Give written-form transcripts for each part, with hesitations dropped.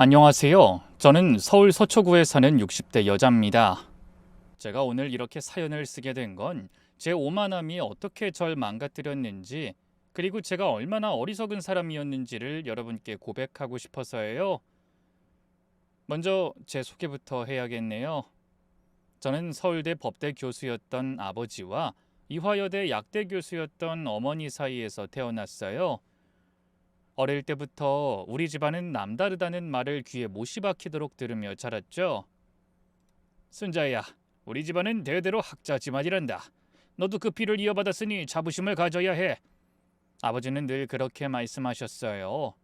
안녕하세요. 저는 서울 서초구에 사는 60대 여자입니다. 제가 오늘 이렇게 사연을 쓰게 된 건 제 오만함이 어떻게 절 망가뜨렸는지, 그리고 제가 얼마나 어리석은 사람이었는지를 여러분께 고백하고 싶어서예요. 먼저 제 소개부터 해야겠네요. 저는 서울대 법대 교수였던 아버지와 이화여대 약대 교수였던 어머니 사이에서 태어났어요. 어릴 때부터 우리 집안은 남다르다는 말을 귀에 못이 박히도록 들으며 자랐죠. 순자야, 우리 집안은 대대로 학자 집안이란다. 너도 그 피를 이어받았으니 자부심을 가져야 해. 아버지는 늘 그렇게 말씀하셨어요.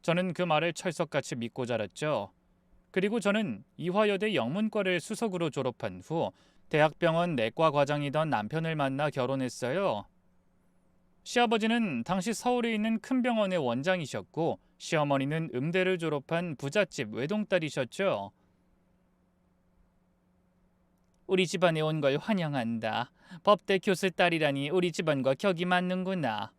저는 그 말을 철석같이 믿고 자랐죠. 그리고 저는 이화여대 영문과를 수석으로 졸업한 후 대학병원 내과 과장이던 남편을 만나 결혼했어요. 시아버지는 당시 서울에 있는 큰 병원의 원장이셨고, 시어머니는 음대를 졸업한 부잣집 외동딸이셨죠. 우리 집안에 온 걸 환영한다. 법대 교수 딸이라니 우리 집안과 격이 맞는구나.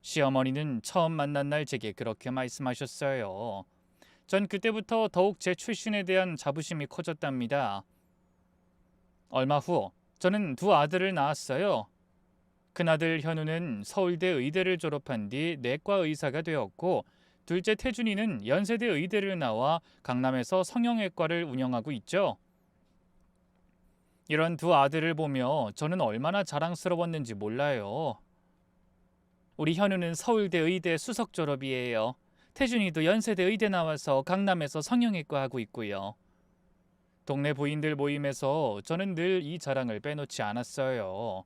시어머니는 처음 만난 날 제게 그렇게 말씀하셨어요. 전 그때부터 더욱 제 출신에 대한 자부심이 커졌답니다. 얼마 후 저는 두 아들을 낳았어요. 큰아들 현우는 서울대 의대를 졸업한 뒤 내과 의사가 되었고, 둘째 태준이는 연세대 의대를 나와 강남에서 성형외과를 운영하고 있죠. 이런 두 아들을 보며 저는 얼마나 자랑스러웠는지 몰라요. 우리 현우는 서울대 의대 수석 졸업이에요. 태준이도 연세대 의대 나와서 강남에서 성형외과 하고 있고요. 동네 부인들 모임에서 저는 늘 이 자랑을 빼놓지 않았어요.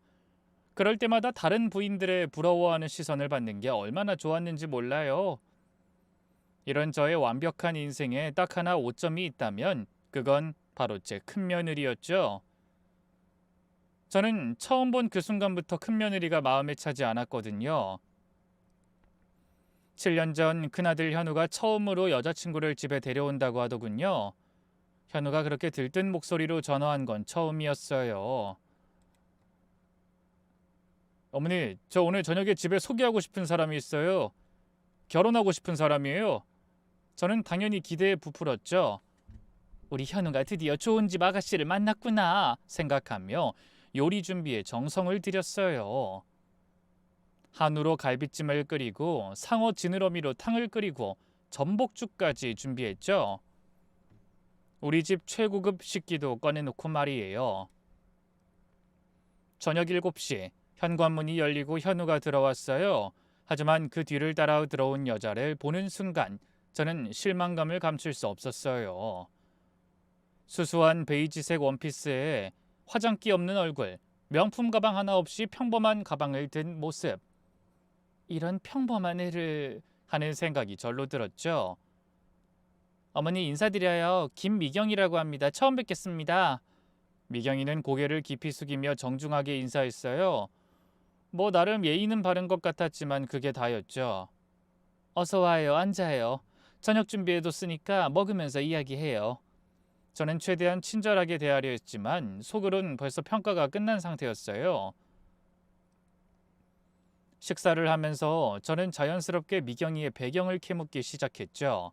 그럴 때마다 다른 부인들의 부러워하는 시선을 받는 게 얼마나 좋았는지 몰라요. 이런 저의 완벽한 인생에 딱 하나 오점이 있다면 그건 바로 제 큰며느리였죠. 저는 처음 본 그 순간부터 큰며느리가 마음에 차지 않았거든요. 7년 전 큰아들 현우가 처음으로 여자친구를 집에 데려온다고 하더군요. 현우가 그렇게 들뜬 목소리로 전화한 건 처음이었어요. 어머니, 저 오늘 저녁에 집에 소개하고 싶은 사람이 있어요. 결혼하고 싶은 사람이에요. 저는 당연히 기대에 부풀었죠. 우리 현우가 드디어 좋은 집 아가씨를 만났구나 생각하며 요리 준비에 정성을 들였어요. 한우로 갈비찜을 끓이고 상어 지느러미로 탕을 끓이고 전복죽까지 준비했죠. 우리 집 최고급 식기도 꺼내놓고 말이에요. 저녁 7시 현관문이 열리고 현우가 들어왔어요. 하지만 그 뒤를 따라 들어온 여자를 보는 순간 저는 실망감을 감출 수 없었어요. 수수한 베이지색 원피스에 화장기 없는 얼굴, 명품 가방 하나 없이 평범한 가방을 든 모습. 이런 평범한 애를 하는 생각이 절로 들었죠. 어머니 인사드려요. 김미경이라고 합니다. 처음 뵙겠습니다. 미경이는 고개를 깊이 숙이며 정중하게 인사했어요. 뭐 나름 예의는 바른 것 같았지만 그게 다였죠. 어서 와요. 앉아요. 저녁 준비해뒀으니까 먹으면서 이야기해요. 저는 최대한 친절하게 대하려 했지만 속으론 벌써 평가가 끝난 상태였어요. 식사를 하면서 저는 자연스럽게 미경이의 배경을 캐묻기 시작했죠.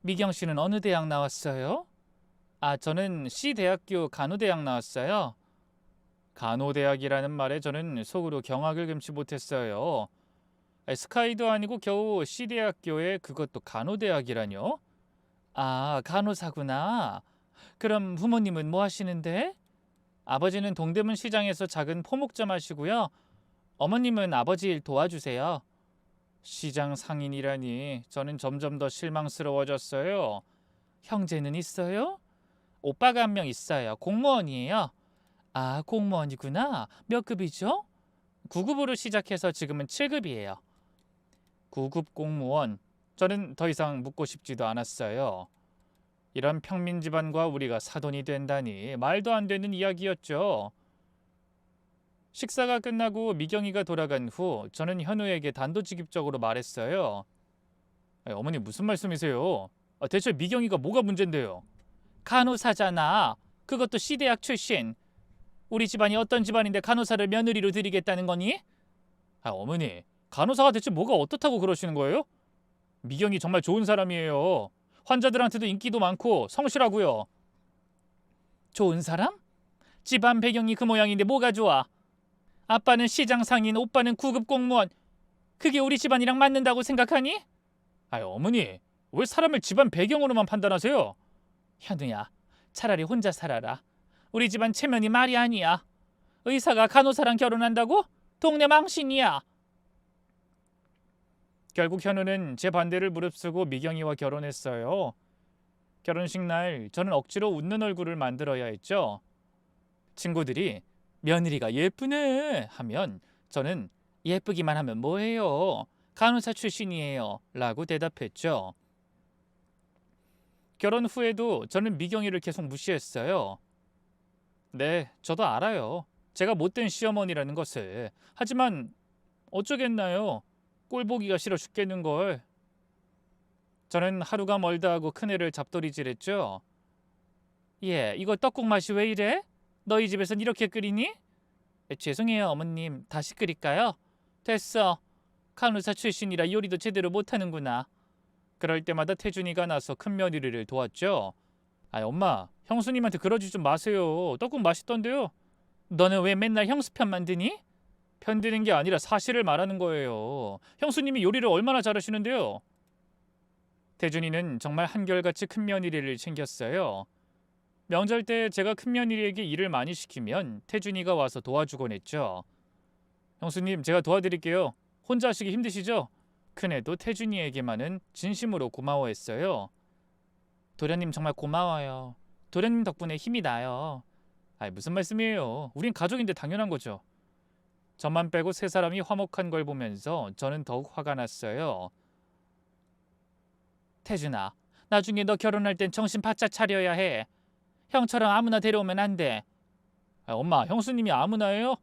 미경 씨는 어느 대학 나왔어요? 저는 C대학교 간호대학 나왔어요. 간호대학이라는 말에 저는 속으로 경악을 금치 못했어요. 스카이도 아니고 겨우 C대학교에 그것도 간호대학이라뇨? 간호사구나. 그럼 부모님은 뭐 하시는데? 아버지는 동대문 시장에서 작은 포목점 하시고요. 어머님은 아버지 일 도와주세요. 시장 상인이라니 저는 점점 더 실망스러워졌어요. 형제는 있어요? 오빠가 한 명 있어요. 공무원이에요. 공무원이구나. 몇 급이죠? 9급으로 시작해서 지금은 7급이에요. 9급 공무원. 저는 더 이상 묻고 싶지도 않았어요. 이런 평민 집안과 우리가 사돈이 된다니 말도 안 되는 이야기였죠. 식사가 끝나고 미경이가 돌아간 후 저는 현우에게 단도직입적으로 말했어요. 어머니 무슨 말씀이세요? 대체 미경이가 뭐가 문제인데요? 간호사잖아. 그것도 C대학 출신. 우리 집안이 어떤 집안인데 간호사를 며느리로 들이겠다는 거니? 어머니, 간호사가 대체 뭐가 어떻다고 그러시는 거예요? 미경이 정말 좋은 사람이에요. 환자들한테도 인기도 많고 성실하고요. 좋은 사람? 집안 배경이 그 모양인데 뭐가 좋아? 아빠는 시장 상인, 오빠는 구급 공무원. 그게 우리 집안이랑 맞는다고 생각하니? 아이 어머니, 왜 사람을 집안 배경으로만 판단하세요? 현우야, 차라리 혼자 살아라. 우리 집안 체면이 말이 아니야. 의사가 간호사랑 결혼한다고? 동네 망신이야. 결국 현우는 제 반대를 무릅쓰고 미경이와 결혼했어요. 결혼식 날 저는 억지로 웃는 얼굴을 만들어야 했죠. 친구들이 며느리가 예쁘네 하면 저는 예쁘기만 하면 뭐해요? 간호사 출신이에요 라고 대답했죠. 결혼 후에도 저는 미경이를 계속 무시했어요. 네, 저도 알아요. 제가 못된 시어머니라는 것을. 하지만 어쩌겠나요? 꼴 보기가 싫어 죽겠는걸. 저는 하루가 멀다 하고 큰애를 잡돌이질했죠. 예, 이거 떡국 맛이 왜 이래? 너희 집에선 이렇게 끓이니? 죄송해요 어머님, 다시 끓일까요? 됐어. 간호사 출신이라 요리도 제대로 못하는구나. 그럴 때마다 태준이가 나서 큰며느리를 도왔죠. 아이 엄마, 형수님한테 그러지 좀 마세요. 떡국 맛있던데요. 너는 왜 맨날 형수 편만 드니? 편드는 게 아니라 사실을 말하는 거예요. 형수님이 요리를 얼마나 잘하시는데요. 태준이는 정말 한결같이 큰며느리를 챙겼어요. 명절 때 제가 큰며느리에게 일을 많이 시키면 태준이가 와서 도와주곤 했죠. 형수님, 제가 도와드릴게요. 혼자 하시기 힘드시죠? 큰애도 태준이에게만은 진심으로 고마워했어요. 도련님 정말 고마워요. 도련님 덕분에 힘이 나요. 아이 무슨 말씀이에요. 우린 가족인데 당연한 거죠. 저만 빼고 세 사람이 화목한 걸 보면서 저는 더욱 화가 났어요. 태준아, 나중에 너 결혼할 땐 정신 바짝 차려야 해. 형처럼 아무나 데려오면 안 돼. 엄마, 형수님이 아무나예요?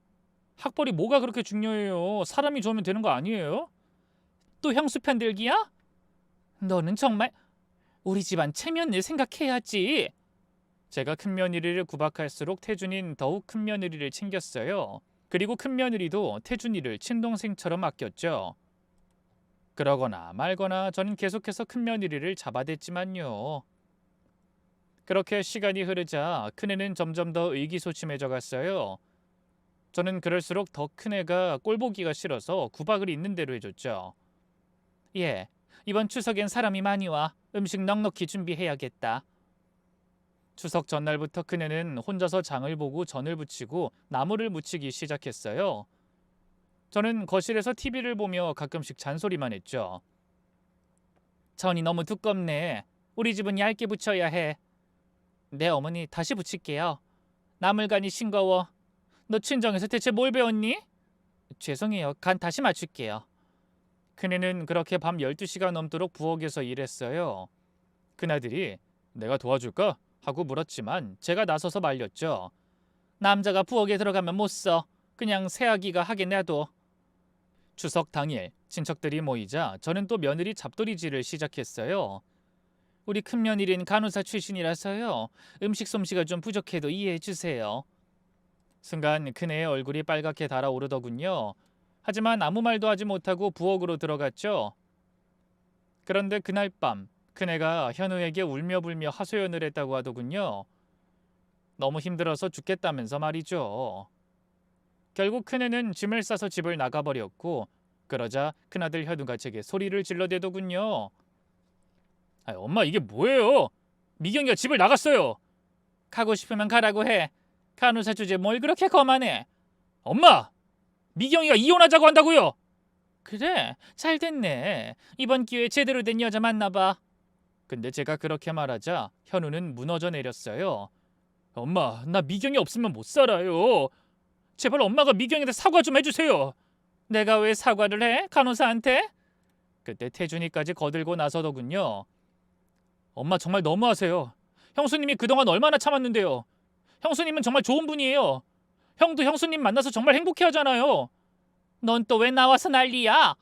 학벌이 뭐가 그렇게 중요해요? 사람이 좋으면 되는 거 아니에요? 또 형수 편들기야? 너는 정말 우리 집안 체면을 생각해야지. 제가 큰며느리를 구박할수록 태준이는 더욱 큰며느리를 챙겼어요. 그리고 큰며느리도 태준이를 친동생처럼 아꼈죠. 그러거나 말거나 저는 계속해서 큰며느리를 잡아댔지만요. 그렇게 시간이 흐르자 큰애는 점점 더 의기소침해져 갔어요. 저는 그럴수록 더 큰애가 꼴보기가 싫어서 구박을 있는 대로 해줬죠. 예, 이번 추석엔 사람이 많이 와. 음식 넉넉히 준비해야겠다. 추석 전날부터 큰애는 혼자서 장을 보고 전을 부치고 나무를 묻히기 시작했어요. 저는 거실에서 TV를 보며 가끔씩 잔소리만 했죠. 전이 너무 두껍네. 우리 집은 얇게 붙여야 해. 네 어머니, 다시 붙일게요. 나물간이 싱거워. 너 친정에서 대체 뭘 배웠니? 죄송해요. 간 다시 맞출게요. 큰애는 그렇게 밤 12시가 넘도록 부엌에서 일했어요. 큰아들이 내가 도와줄까? 하고 물었지만 제가 나서서 말렸죠. 남자가 부엌에 들어가면 못 써. 그냥 새아기가 하게 놔둬. 추석 당일 친척들이 모이자 저는 또 며느리 잡돌이질을 시작했어요. 우리 큰며느리는 간호사 출신이라서요. 음식 솜씨가 좀 부족해도 이해해 주세요. 순간 큰애의 얼굴이 빨갛게 달아오르더군요. 하지만 아무 말도 하지 못하고 부엌으로 들어갔죠. 그런데 그날 밤 큰애가 현우에게 울며불며 하소연을 했다고 하더군요. 너무 힘들어서 죽겠다면서 말이죠. 결국 큰애는 짐을 싸서 집을 나가버렸고 그러자 큰아들 현우가 제게 소리를 질러대더군요. 엄마, 이게 뭐예요? 미경이가 집을 나갔어요. 가고 싶으면 가라고 해. 간호사 주제 뭘 그렇게 거만해. 엄마! 미경이가 이혼하자고 한다고요. 그래, 잘 됐네. 이번 기회에 제대로 된 여자 만나봐. 근데 제가 그렇게 말하자 현우는 무너져 내렸어요. 엄마, 나 미경이 없으면 못 살아요. 제발 엄마가 미경이한테 사과 좀 해주세요. 내가 왜 사과를 해? 간호사한테? 그때 태준이까지 거들고 나서더군요. 엄마 정말 너무하세요. 형수님이 그동안 얼마나 참았는데요. 형수님은 정말 좋은 분이에요. 형도 형수님 만나서 정말 행복해하잖아요. 넌 또 왜 나와서 난리야?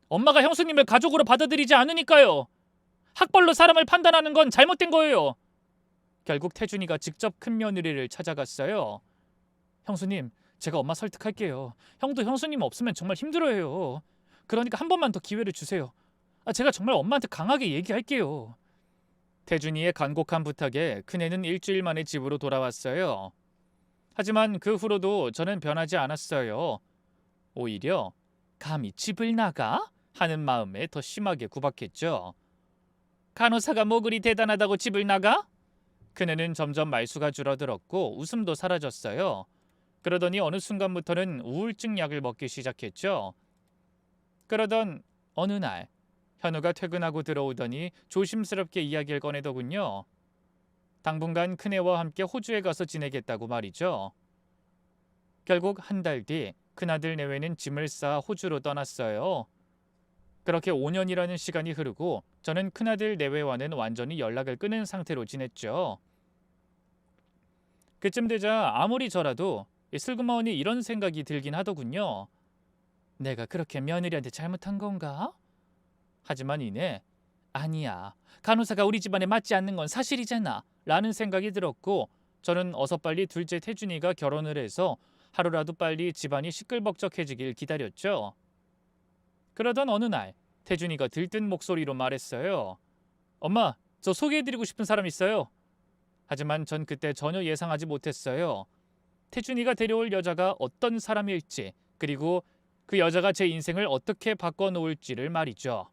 엄마가 형수님을 가족으로 받아들이지 않으니까요. 학벌로 사람을 판단하는 건 잘못된 거예요. 결국 태준이가 직접 큰며느리를 찾아갔어요. 형수님, 제가 엄마 설득할게요. 형도 형수님 없으면 정말 힘들어해요. 그러니까 한 번만 더 기회를 주세요. 제가 정말 엄마한테 강하게 얘기할게요. 태준이의 간곡한 부탁에 큰애는 일주일 만에 집으로 돌아왔어요. 하지만 그 후로도 저는 변하지 않았어요. 오히려 감히 집을 나가? 하는 마음에 더 심하게 구박했죠. 간호사가 뭐 그리 대단하다고 집을 나가? 그녀는 점점 말수가 줄어들었고 웃음도 사라졌어요. 그러더니 어느 순간부터는 우울증 약을 먹기 시작했죠. 그러던 어느 날 현우가 퇴근하고 들어오더니 조심스럽게 이야기를 꺼내더군요. 당분간 큰애와 함께 호주에 가서 지내겠다고 말이죠. 결국 한 달 뒤 큰아들 내외는 짐을 싸 호주로 떠났어요. 그렇게 5년이라는 시간이 흐르고 저는 큰아들 내외와는 완전히 연락을 끊은 상태로 지냈죠. 그쯤 되자 아무리 저라도 슬그머니 이런 생각이 들긴 하더군요. 내가 그렇게 며느리한테 잘못한 건가? 하지만 이내 아니야. 간호사가 우리 집안에 맞지 않는 건 사실이잖아. 라는 생각이 들었고 저는 어서 빨리 둘째 태준이가 결혼을 해서 하루라도 빨리 집안이 시끌벅적해지길 기다렸죠. 그러던 어느 날 태준이가 들뜬 목소리로 말했어요. 엄마, 저 소개해드리고 싶은 사람 있어요. 하지만 전 그때 전혀 예상하지 못했어요. 태준이가 데려올 여자가 어떤 사람일지, 그리고 그 여자가 제 인생을 어떻게 바꿔놓을지를 말이죠.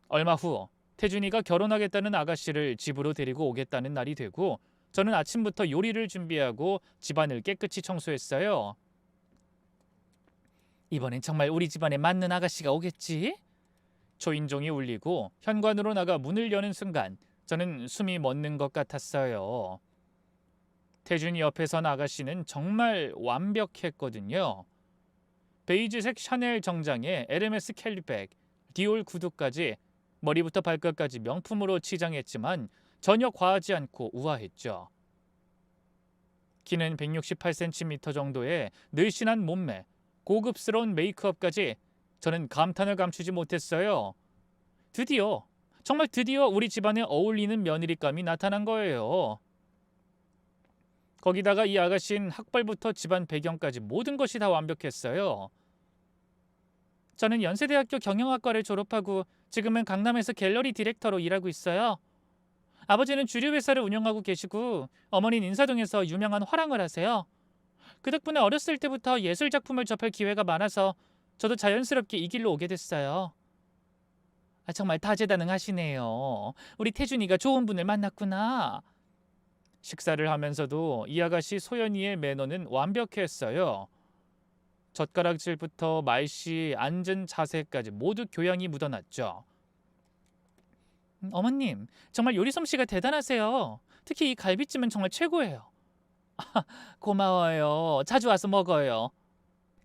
얼마 후 태준이가 결혼하겠다는 아가씨를 집으로 데리고 오겠다는 날이 되고 저는 아침부터 요리를 준비하고 집안을 깨끗이 청소했어요. 이번엔 정말 우리 집안에 맞는 아가씨가 오겠지? 초인종이 울리고 현관으로 나가 문을 여는 순간 저는 숨이 멎는 것 같았어요. 태준이 옆에 선 아가씨는 정말 완벽했거든요. 베이지색 샤넬 정장에 에르메스 캘리백, 디올 구두까지 머리부터 발끝까지 명품으로 치장했지만 전혀 과하지 않고 우아했죠. 키는 168cm 정도의 늘씬한 몸매, 고급스러운 메이크업까지 저는 감탄을 감추지 못했어요. 정말 드디어 우리 집안에 어울리는 며느리감이 나타난 거예요. 거기다가 이 아가씨는 학벌부터 집안 배경까지 모든 것이 다 완벽했어요. 저는 연세대학교 경영학과를 졸업하고 지금은 강남에서 갤러리 디렉터로 일하고 있어요. 아버지는 주류 회사를 운영하고 계시고 어머니는 인사동에서 유명한 화랑을 하세요. 그 덕분에 어렸을 때부터 예술 작품을 접할 기회가 많아서 저도 자연스럽게 이 길로 오게 됐어요. 정말 다재다능하시네요. 우리 태준이가 좋은 분을 만났구나. 식사를 하면서도 이 아가씨 소연이의 매너는 완벽했어요. 젓가락질부터 말씨, 앉은 자세까지 모두 교양이 묻어났죠. 어머님, 정말 요리 솜씨가 대단하세요. 특히 이 갈비찜은 정말 최고예요. 고마워요. 자주 와서 먹어요.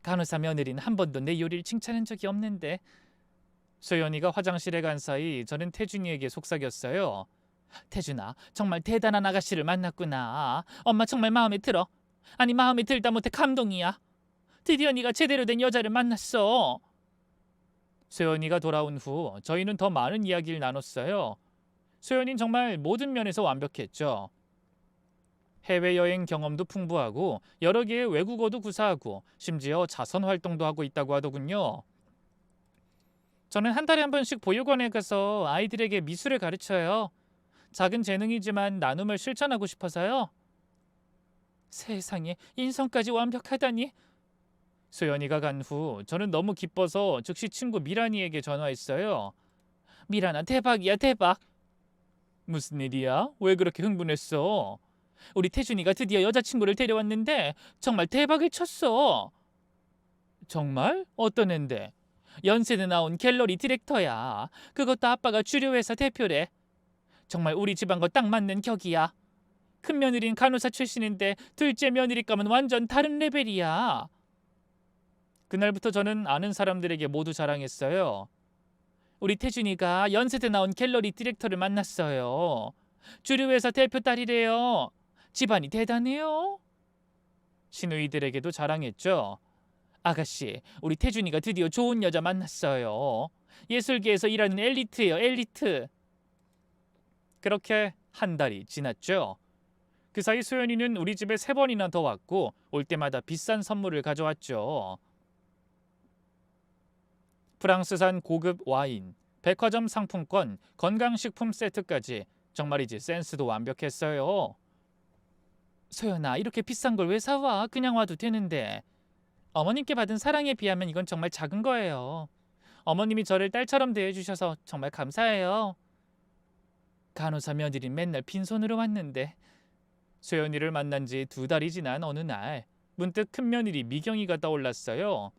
간호사 며느리는 한 번도 내 요리를 칭찬한 적이 없는데. 소연이가 화장실에 간 사이 저는 태준이에게 속삭였어요. 태준아, 정말 대단한 아가씨를 만났구나. 엄마 정말 마음에 들어. 아니, 마음에 들다 못해 감동이야. 드디어 네가 제대로 된 여자를 만났어. 소연이가 돌아온 후 저희는 더 많은 이야기를 나눴어요. 소연이는 정말 모든 면에서 완벽했죠. 해외여행 경험도 풍부하고 여러 개의 외국어도 구사하고 심지어 자선 활동도 하고 있다고 하더군요. 저는 한 달에 한 번씩 보육원에 가서 아이들에게 미술을 가르쳐요. 작은 재능이지만 나눔을 실천하고 싶어서요. 세상에, 인성까지 완벽하다니. 소연이가 간 후 저는 너무 기뻐서 즉시 친구 미란이에게 전화했어요. 미란아, 대박이야, 대박. 무슨 일이야? 왜 그렇게 흥분했어? 우리 태준이가 드디어 여자친구를 데려왔는데 정말 대박을 쳤어. 정말? 어떤 앤데? 연세대 나온 갤러리 디렉터야. 그것도 아빠가 주류회사 대표래. 정말 우리 집안과 딱 맞는 격이야. 큰 며느리는 간호사 출신인데 둘째 며느리감은 완전 다른 레벨이야. 그날부터 저는 아는 사람들에게 모두 자랑했어요. 우리 태준이가 연세대 나온 갤러리 디렉터를 만났어요. 주류회사 대표 딸이래요. 집안이 대단해요. 시누이들에게도 자랑했죠. 아가씨, 우리 태준이가 드디어 좋은 여자 만났어요. 예술계에서 일하는 엘리트예요, 엘리트. 그렇게 한 달이 지났죠. 그 사이 소연이는 우리 집에 3번이나 더 왔고 올 때마다 비싼 선물을 가져왔죠. 프랑스산 고급 와인, 백화점 상품권, 건강식품 세트까지 정말이지 센스도 완벽했어요. 소연아, 이렇게 비싼 걸 왜 사와? 그냥 와도 되는데. 어머님께 받은 사랑에 비하면 이건 정말 작은 거예요. 어머님이 저를 딸처럼 대해주셔서 정말 감사해요. 간호사 며느린 맨날 빈손으로 왔는데. 소연이를 만난 지 2달이 지난 어느 날 문득 큰며느리 미경이가 떠올랐어요.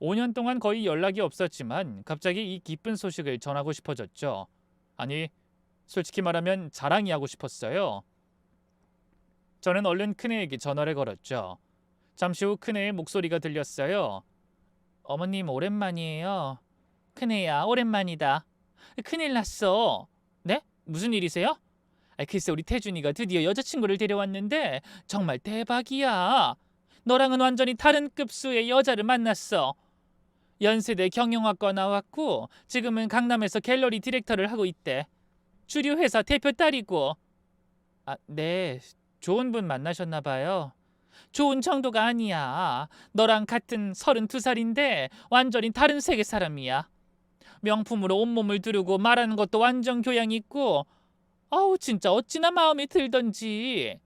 5년 동안 거의 연락이 없었지만 갑자기 이 기쁜 소식을 전하고 싶어졌죠. 아니, 솔직히 말하면 자랑이 하고 싶었어요. 저는 얼른 큰애에게 전화를 걸었죠. 잠시 후 큰애의 목소리가 들렸어요. 어머님, 오랜만이에요. 큰애야, 오랜만이다. 큰일 났어. 네? 무슨 일이세요? 글쎄, 우리 태준이가 드디어 여자친구를 데려왔는데 정말 대박이야. 너랑은 완전히 다른 급수의 여자를 만났어. 연세대 경영학과 나왔고 지금은 강남에서 갤러리 디렉터를 하고 있대. 주류 회사 대표 딸이고. 네. 좋은 분 만나셨나 봐요. 좋은 정도가 아니야. 너랑 같은 32살인데 완전히 다른 세계 사람이야. 명품으로 온몸을 두르고 말하는 것도 완전 교양 있고. 아우, 진짜 어찌나 마음에 들던지.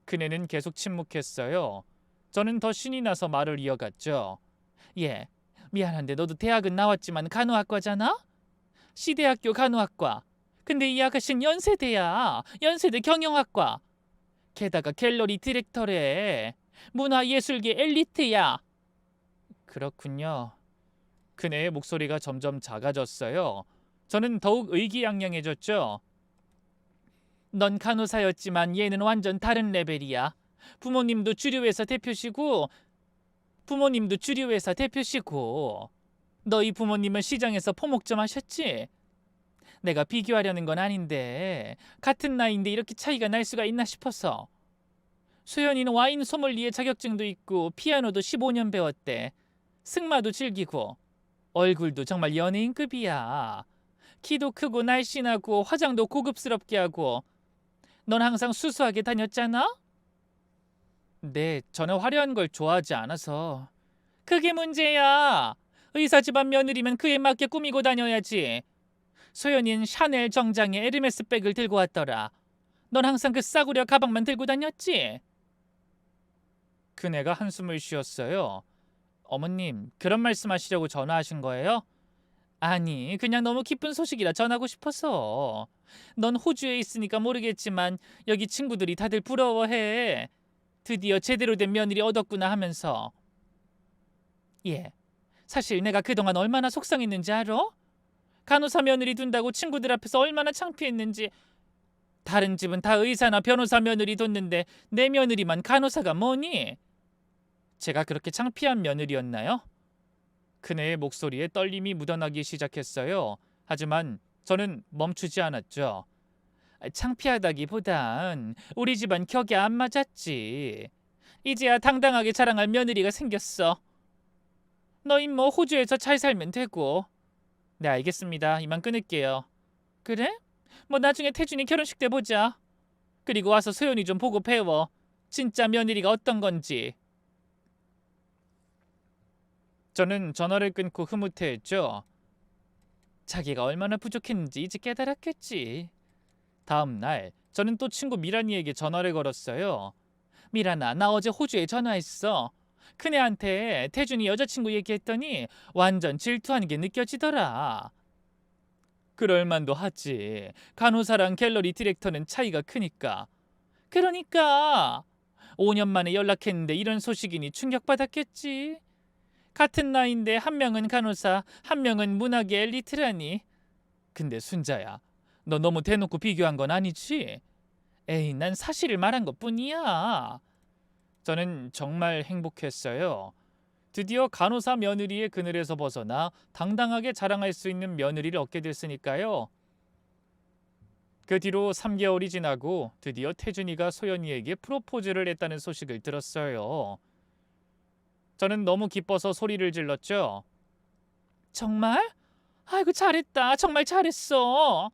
그네는 계속 침묵했어요. 저는 더 신이 나서 말을 이어갔죠. 예, 미안한데 너도 대학은 나왔지만 간호학과잖아? 시대학교 간호학과. 근데 이 아가씨는 연세대야. 연세대 경영학과. 게다가 갤러리 디렉터래. 문화예술계 엘리트야. 그렇군요. 그네의 목소리가 점점 작아졌어요. 저는 더욱 의기양양해졌죠. 넌 간호사였지만 얘는 완전 다른 레벨이야. 부모님도 주류회사 대표시고 너희 부모님은 시장에서 포목점 하셨지? 내가 비교하려는 건 아닌데 같은 나이인데 이렇게 차이가 날 수가 있나 싶어서. 소연이는 와인 소믈리에 자격증도 있고 피아노도 15년 배웠대. 승마도 즐기고. 얼굴도 정말 연예인급이야. 키도 크고 날씬하고 화장도 고급스럽게 하고. 넌 항상 수수하게 다녔잖아? 네, 저는 화려한 걸 좋아하지 않아서. 그게 문제야. 의사 집안 며느리면 그에 맞게 꾸미고 다녀야지. 소연이는 샤넬 정장에 에르메스 백을 들고 왔더라. 넌 항상 그 싸구려 가방만 들고 다녔지? 그네가 한숨을 쉬었어요. 어머님, 그런 말씀하시려고 전화하신 거예요? 아니, 그냥 너무 기쁜 소식이라 전하고 싶어서. 넌 호주에 있으니까 모르겠지만 여기 친구들이 다들 부러워해. 드디어 제대로 된 며느리 얻었구나 하면서. 예, 사실 내가 그동안 얼마나 속상했는지 알아? 간호사 며느리 둔다고 친구들 앞에서 얼마나 창피했는지. 다른 집은 다 의사나 변호사 며느리 뒀는데 내 며느리만 간호사가 뭐니? 제가 그렇게 창피한 며느리였나요? 그네의 목소리에 떨림이 묻어나기 시작했어요. 하지만 저는 멈추지 않았죠. 창피하다기보단 우리 집안 격이 안 맞았지. 이제야 당당하게 자랑할 며느리가 생겼어. 너희 뭐 호주에서 잘 살면 되고. 네, 알겠습니다. 이만 끊을게요. 그래? 뭐 나중에 태준이 결혼식 때 보자. 그리고 와서 소연이 좀 보고 배워. 진짜 며느리가 어떤 건지. 저는 전화를 끊고 흐뭇해했죠. 자기가 얼마나 부족했는지 이제 깨달았겠지. 다음 날 저는 또 친구 미란이에게 전화를 걸었어요. 미란아, 나 어제 호주에 전화했어. 큰애한테 태준이 여자친구 얘기했더니 완전 질투하는 게 느껴지더라. 그럴 만도 하지. 간호사랑 갤러리 디렉터는 차이가 크니까. 그러니까 5년 만에 연락했는데 이런 소식이니 충격받았겠지. 같은 나이인데 한 명은 간호사, 한 명은 문학의 엘리트라니. 근데 순자야, 너 너무 대놓고 비교한 건 아니지? 에이, 난 사실을 말한 것뿐이야. 저는 정말 행복했어요. 드디어 간호사 며느리의 그늘에서 벗어나 당당하게 자랑할 수 있는 며느리를 얻게 됐으니까요. 그 뒤로 3개월이 지나고 드디어 태준이가 소연이에게 프로포즈를 했다는 소식을 들었어요. 저는 너무 기뻐서 소리를 질렀죠. 정말? 아이고, 잘했다. 정말 잘했어.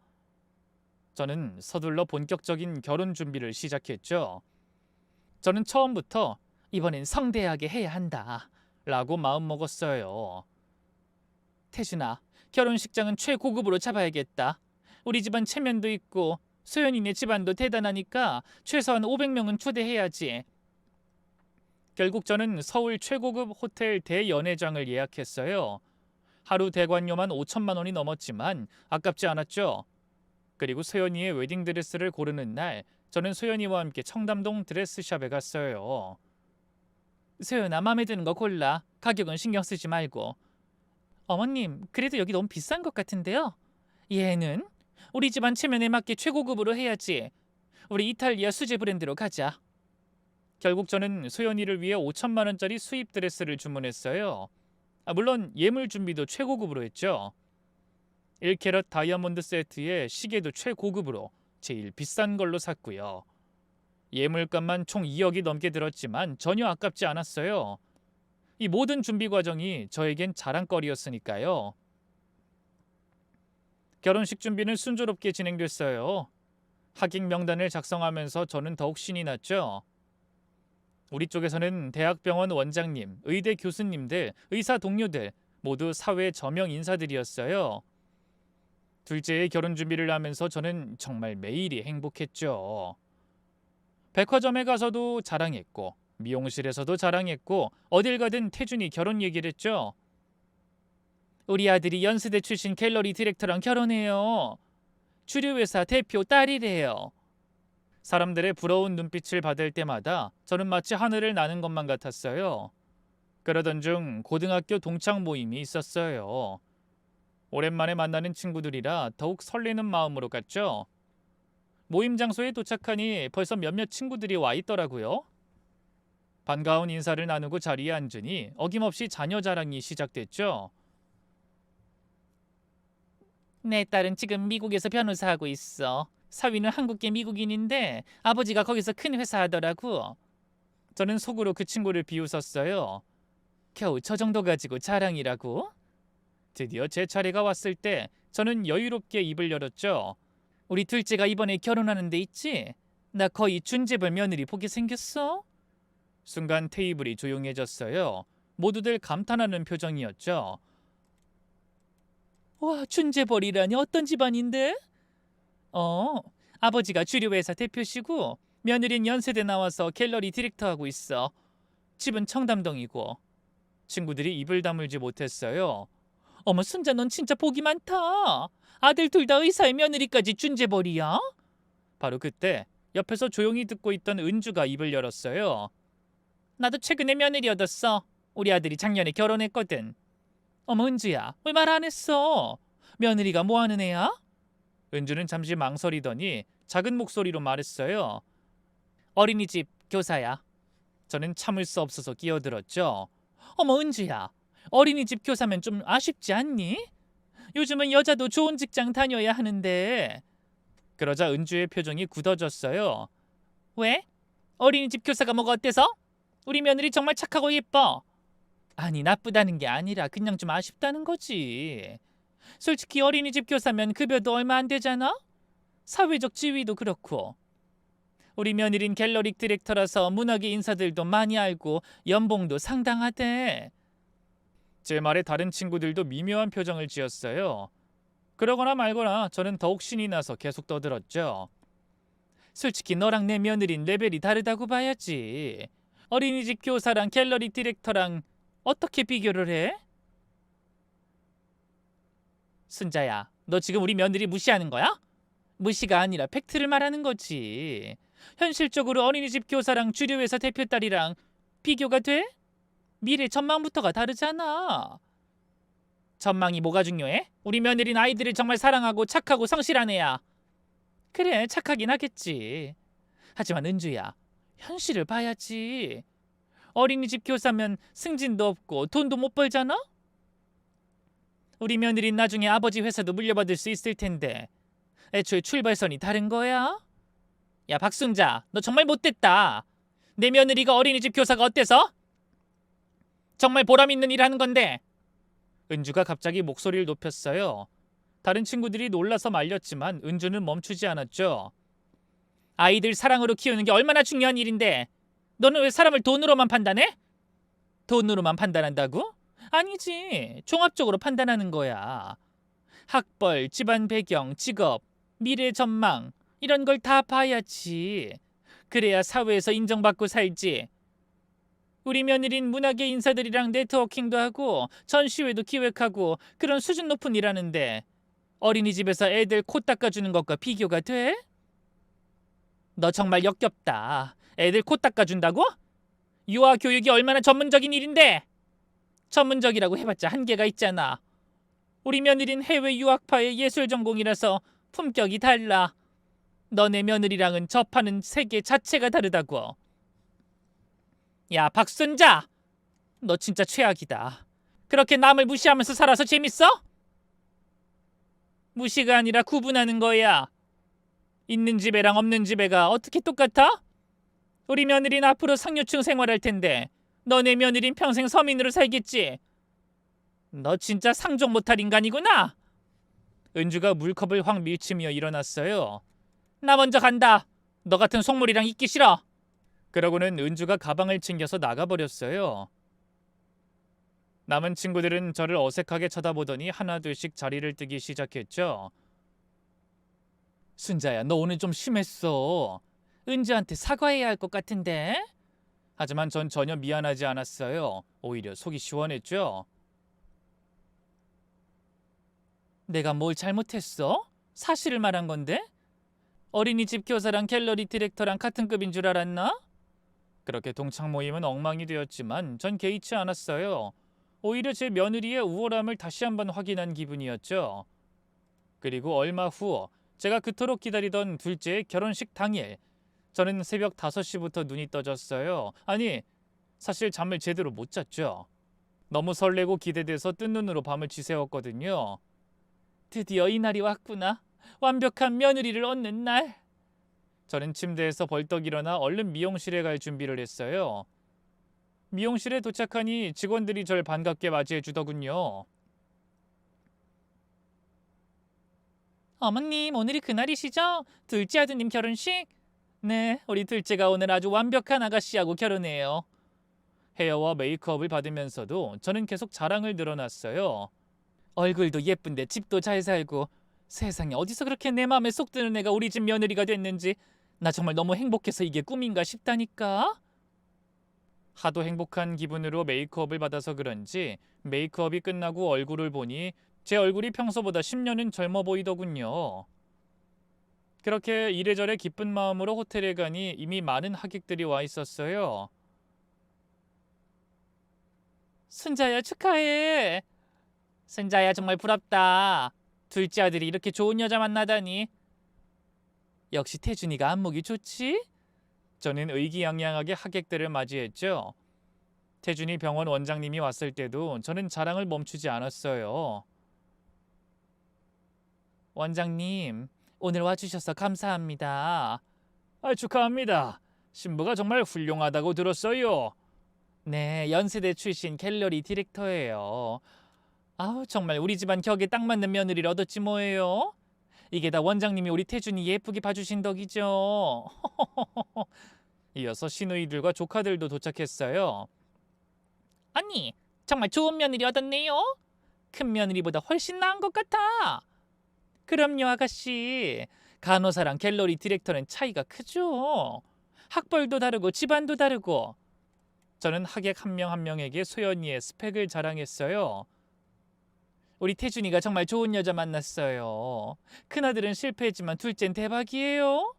저는 서둘러 본격적인 결혼 준비를 시작했죠. 저는 처음부터 이번엔 성대하게 해야 한다 라고 마음먹었어요. 태준아, 결혼식장은 최고급으로 잡아야겠다. 우리 집안 체면도 있고 소연이네 집안도 대단하니까 최소한 500명은 초대해야지. 결국 저는 서울 최고급 호텔 대연회장을 예약했어요. 하루 대관료만 5천만 원이 넘었지만 아깝지 않았죠. 그리고 소연이의 웨딩드레스를 고르는 날 저는 소연이와 함께 청담동 드레스샵에 갔어요. 소연아, 마음에 드는 거 골라. 가격은 신경 쓰지 말고. 어머님, 그래도 여기 너무 비싼 것 같은데요. 얘는? 우리 집안 체면에 맞게 최고급으로 해야지. 우리 이탈리아 수제 브랜드로 가자. 결국 저는 소연이를 위해 5천만 원짜리 수입 드레스를 주문했어요. 물론 예물 준비도 최고급으로 했죠. 1캐럿 다이아몬드 세트에 시계도 최고급으로 제일 비싼 걸로 샀고요. 예물값만 총 2억이 넘게 들었지만 전혀 아깝지 않았어요. 이 모든 준비 과정이 저에겐 자랑거리였으니까요. 결혼식 준비는 순조롭게 진행됐어요. 하객 명단을 작성하면서 저는 더욱 신이 났죠. 우리 쪽에서는 대학병원 원장님, 의대 교수님들, 의사 동료들 모두 사회 저명 인사들이었어요. 둘째의 결혼 준비를 하면서 저는 정말 매일이 행복했죠. 백화점에 가서도 자랑했고 미용실에서도 자랑했고 어딜 가든 태준이 결혼 얘기를 했죠. 우리 아들이 연세대 출신 갤러리 디렉터랑 결혼해요. 주류 회사 대표 딸이래요. 사람들의 부러운 눈빛을 받을 때마다 저는 마치 하늘을 나는 것만 같았어요. 그러던 중 고등학교 동창 모임이 있었어요. 오랜만에 만나는 친구들이라 더욱 설레는 마음으로 갔죠. 모임 장소에 도착하니 벌써 몇몇 친구들이 와 있더라고요. 반가운 인사를 나누고 자리에 앉으니 어김없이 자녀 자랑이 시작됐죠. 내 딸은 지금 미국에서 변호사하고 있어. 사위는 한국계 미국인인데 아버지가 거기서 큰 회사 하더라고. 저는 속으로 그 친구를 비웃었어요. 겨우 저 정도 가지고 자랑이라고? 드디어 제 차례가 왔을 때 저는 여유롭게 입을 열었죠. 우리 둘째가 이번에 결혼하는 데 있지? 나 거의 준재벌 며느리 보게 생겼어. 순간 테이블이 조용해졌어요. 모두들 감탄하는 표정이었죠. 와, 준재벌이라니 어떤 집안인데? 아버지가 주류회사 대표시고 며느리는 연세대 나와서 갤러리 디렉터하고 있어. 집은 청담동이고. 친구들이 입을 다물지 못했어요. 어머, 순자, 넌 진짜 복이 많다. 아들 둘 다 의사의 며느리까지 준재벌이야? 바로 그때 옆에서 조용히 듣고 있던 은주가 입을 열었어요. 나도 최근에 며느리 얻었어. 우리 아들이 작년에 결혼했거든. 어머, 은주야, 왜 말 안 했어? 며느리가 뭐 하는 애야? 은주는 잠시 망설이더니 작은 목소리로 말했어요. 어린이집 교사야. 저는 참을 수 없어서 끼어들었죠. 어머, 은주야, 어린이집 교사면 좀 아쉽지 않니? 요즘은 여자도 좋은 직장 다녀야 하는데. 그러자 은주의 표정이 굳어졌어요. 왜? 어린이집 교사가 뭐가 어때서? 우리 며느리 정말 착하고 예뻐. 아니, 나쁘다는 게 아니라 그냥 좀 아쉽다는 거지. 솔직히 어린이집 교사면 급여도 얼마 안 되잖아? 사회적 지위도 그렇고. 우리 며느린 갤러리 디렉터라서 문화계 인사들도 많이 알고 연봉도 상당하대. 제 말에 다른 친구들도 미묘한 표정을 지었어요. 그러거나 말거나 저는 더욱 신이 나서 계속 떠들었죠. 솔직히 너랑 내 며느린 레벨이 다르다고 봐야지. 어린이집 교사랑 갤러리 디렉터랑 어떻게 비교를 해? 순자야, 너 지금 우리 며느리 무시하는 거야? 무시가 아니라 팩트를 말하는 거지. 현실적으로 어린이집 교사랑 주류회사 대표 딸이랑 비교가 돼? 미래 전망부터가 다르잖아. 전망이 뭐가 중요해? 우리 며느리는 아이들을 정말 사랑하고 착하고 성실한 애야. 그래, 착하긴 하겠지. 하지만 은주야, 현실을 봐야지. 어린이집 교사면 승진도 없고 돈도 못 벌잖아? 우리 며느리는 나중에 아버지 회사도 물려받을 수 있을 텐데 애초에 출발선이 다른 거야? 야, 박순자, 너 정말 못됐다. 내 며느리가 어린이집 교사가 어때서? 정말 보람 있는 일 하는 건데. 은주가 갑자기 목소리를 높였어요. 다른 친구들이 놀라서 말렸지만 은주는 멈추지 않았죠. 아이들 사랑으로 키우는 게 얼마나 중요한 일인데 너는 왜 사람을 돈으로만 판단해? 돈으로만 판단한다고? 아니지, 종합적으로 판단하는 거야. 학벌, 집안 배경, 직업, 미래 전망 이런 걸 다 봐야지. 그래야 사회에서 인정받고 살지. 우리 며느린 문화계 인사들이랑 네트워킹도 하고 전시회도 기획하고 그런 수준 높은 일 하는데 어린이집에서 애들 코 닦아주는 것과 비교가 돼? 너 정말 역겹다. 애들 코 닦아준다고? 유아 교육이 얼마나 전문적인 일인데. 전문적이라고 해봤자 한계가 있잖아. 우리 며느린 해외 유학파의 예술 전공이라서 품격이 달라. 너네 며느리랑은 접하는 세계 자체가 다르다고. 야, 박순자! 너 진짜 최악이다. 그렇게 남을 무시하면서 살아서 재밌어? 무시가 아니라 구분하는 거야. 있는 집애랑 없는 집애가 어떻게 똑같아? 우리 며느린 앞으로 상류층 생활할 텐데 너네 며느린 평생 서민으로 살겠지? 너 진짜 상종 못할 인간이구나. 은주가 물컵을 확 밀치며 일어났어요. 나 먼저 간다. 너 같은 속물이랑 있기 싫어. 그러고는 은주가 가방을 챙겨서 나가버렸어요. 남은 친구들은 저를 어색하게 쳐다보더니 하나둘씩 자리를 뜨기 시작했죠. 순자야, 너 오늘 좀 심했어. 은주한테 사과해야 할 것 같은데? 하지만 전 전혀 미안하지 않았어요. 오히려 속이 시원했죠. 내가 뭘 잘못했어? 사실을 말한 건데? 어린이집 교사랑 갤러리 디렉터랑 같은 급인 줄 알았나? 그렇게 동창 모임은 엉망이 되었지만 전 개의치 않았어요. 오히려 제 며느리의 우월함을 다시 한번 확인한 기분이었죠. 그리고 얼마 후 제가 그토록 기다리던 둘째의 결혼식 당일, 저는 새벽 5시부터 눈이 떠졌어요. 아니, 사실 잠을 제대로 못 잤죠. 너무 설레고 기대돼서 뜬 눈으로 밤을 지새웠거든요. 드디어 이 날이 왔구나. 완벽한 며느리를 얻는 날. 저는 침대에서 벌떡 일어나 얼른 미용실에 갈 준비를 했어요. 미용실에 도착하니 직원들이 절 반갑게 맞이해 주더군요. 어머님, 오늘이 그날이시죠? 둘째 아드님 결혼식? 네, 우리 둘째가 오늘 아주 완벽한 아가씨하고 결혼해요. 헤어와 메이크업을 받으면서도 저는 계속 자랑을 늘어놨어요. 얼굴도 예쁜데 집도 잘 살고, 세상에 어디서 그렇게 내 마음에 쏙 드는 애가 우리 집 며느리가 됐는지 나 정말 너무 행복해서 이게 꿈인가 싶다니까. 하도 행복한 기분으로 메이크업을 받아서 그런지 메이크업이 끝나고 얼굴을 보니 제 얼굴이 평소보다 10년은 젊어 보이더군요. 그렇게 이래저래 기쁜 마음으로 호텔에 가니 이미 많은 하객들이 와 있었어요. 순자야, 축하해. 순자야, 정말 부럽다. 둘째 아들이 이렇게 좋은 여자 만나다니. 역시 태준이가 안목이 좋지? 저는 의기양양하게 하객들을 맞이했죠. 태준이 병원 원장님이 왔을 때도 저는 자랑을 멈추지 않았어요. 원장님, 오늘 와주셔서 감사합니다. 축하합니다. 신부가 정말 훌륭하다고 들었어요. 네, 연세대 출신 갤러리 디렉터예요. 아우, 정말 우리 집안 격에 딱 맞는 며느리를 얻었지 뭐예요. 이게 다 원장님이 우리 태준이 예쁘게 봐주신 덕이죠. 이어서 시누이들과 조카들도 도착했어요. 아니, 정말 좋은 며느리 얻었네요. 큰 며느리보다 훨씬 나은 것 같아. 그럼요, 아가씨. 간호사랑 갤러리 디렉터는 차이가 크죠. 학벌도 다르고 집안도 다르고. 저는 하객 한 명 한 명에게 소연이의 스펙을 자랑했어요. 우리 태준이가 정말 좋은 여자 만났어요. 큰아들은 실패했지만 둘째는 대박이에요.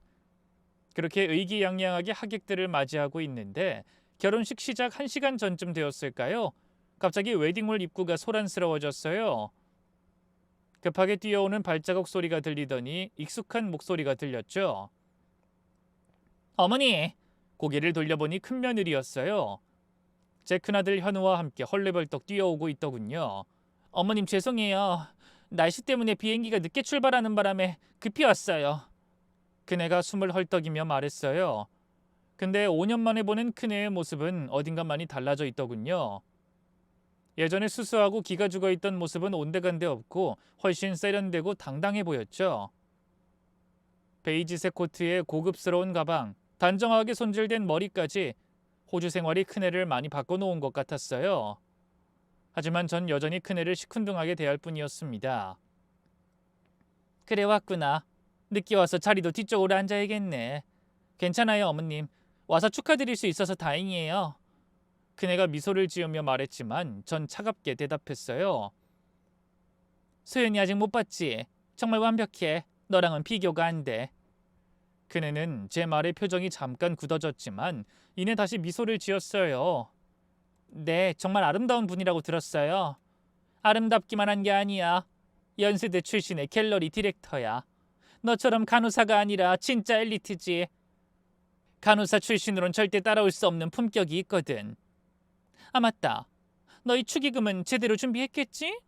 그렇게 의기양양하게 하객들을 맞이하고 있는데 결혼식 시작 1시간 전쯤 되었을까요? 갑자기 웨딩홀 입구가 소란스러워졌어요. 급하게 뛰어오는 발자국 소리가 들리더니 익숙한 목소리가 들렸죠. 어머니! 고개를 돌려보니 큰며느리였어요. 제 큰아들 현우와 함께 헐레벌떡 뛰어오고 있더군요. 어머님, 죄송해요. 날씨 때문에 비행기가 늦게 출발하는 바람에 급히 왔어요. 그네가 숨을 헐떡이며 말했어요. 근데 5년 만에 보는 큰애의 모습은 어딘가 많이 달라져 있더군요. 예전에 수수하고 기가 죽어있던 모습은 온데간데 없고 훨씬 세련되고 당당해 보였죠. 베이지색 코트에 고급스러운 가방, 단정하게 손질된 머리까지 호주 생활이 큰애를 많이 바꿔놓은 것 같았어요. 하지만 전 여전히 큰애를 시큰둥하게 대할 뿐이었습니다. 그래 왔구나. 늦게 와서 자리도 뒤쪽으로 앉아야겠네. 괜찮아요, 어머님. 와서 축하드릴 수 있어서 다행이에요. 그네가 미소를 지으며 말했지만 전 차갑게 대답했어요. 소연이 아직 못 봤지? 정말 완벽해. 너랑은 비교가 안 돼. 그네는 제 말에 표정이 잠깐 굳어졌지만 이내 다시 미소를 지었어요. 네, 정말 아름다운 분이라고 들었어요. 아름답기만 한 게 아니야. 연세대 출신의 갤러리 디렉터야. 너처럼 간호사가 아니라 진짜 엘리트지. 간호사 출신으론 절대 따라올 수 없는 품격이 있거든. 아 맞다. 너희 축의금은 제대로 준비했겠지?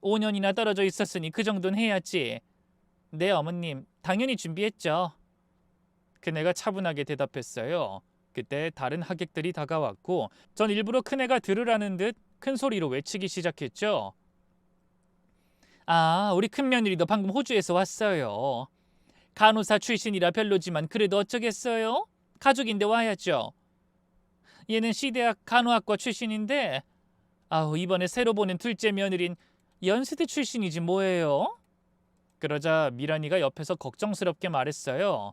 5년이나 떨어져 있었으니 그 정도는 해야지. 네 어머님, 당연히 준비했죠. 그네가 차분하게 대답했어요. 그때 다른 하객들이 다가왔고 전 일부러 큰애가 들으라는 듯 큰 소리로 외치기 시작했죠. 아, 우리 큰며느리도 방금 호주에서 왔어요. 간호사 출신이라 별로지만 그래도 어쩌겠어요? 가족인데 와야죠. 얘는 시대학 간호학과 출신인데 아우 이번에 새로 보는 둘째 며느린 연세대 출신이지 뭐예요? 그러자 미란이가 옆에서 걱정스럽게 말했어요.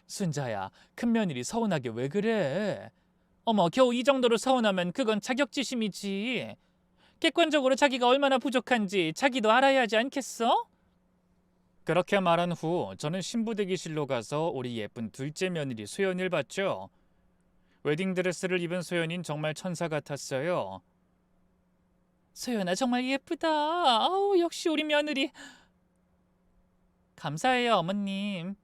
순자야, 큰며느리 서운하게 왜 그래? 어머, 겨우 이 정도로 서운하면 그건 자격지심이지. 객관적으로 자기가 얼마나 부족한지 자기도 알아야 하지 않겠어? 그렇게 말한 후 저는 신부 대기실로 가서 우리 예쁜 둘째 며느리 소연이를 봤죠. 웨딩드레스를 입은 소연이는 정말 천사 같았어요. 소연아 정말 예쁘다. 아우 역시 우리 며느리. 감사해요 어머님.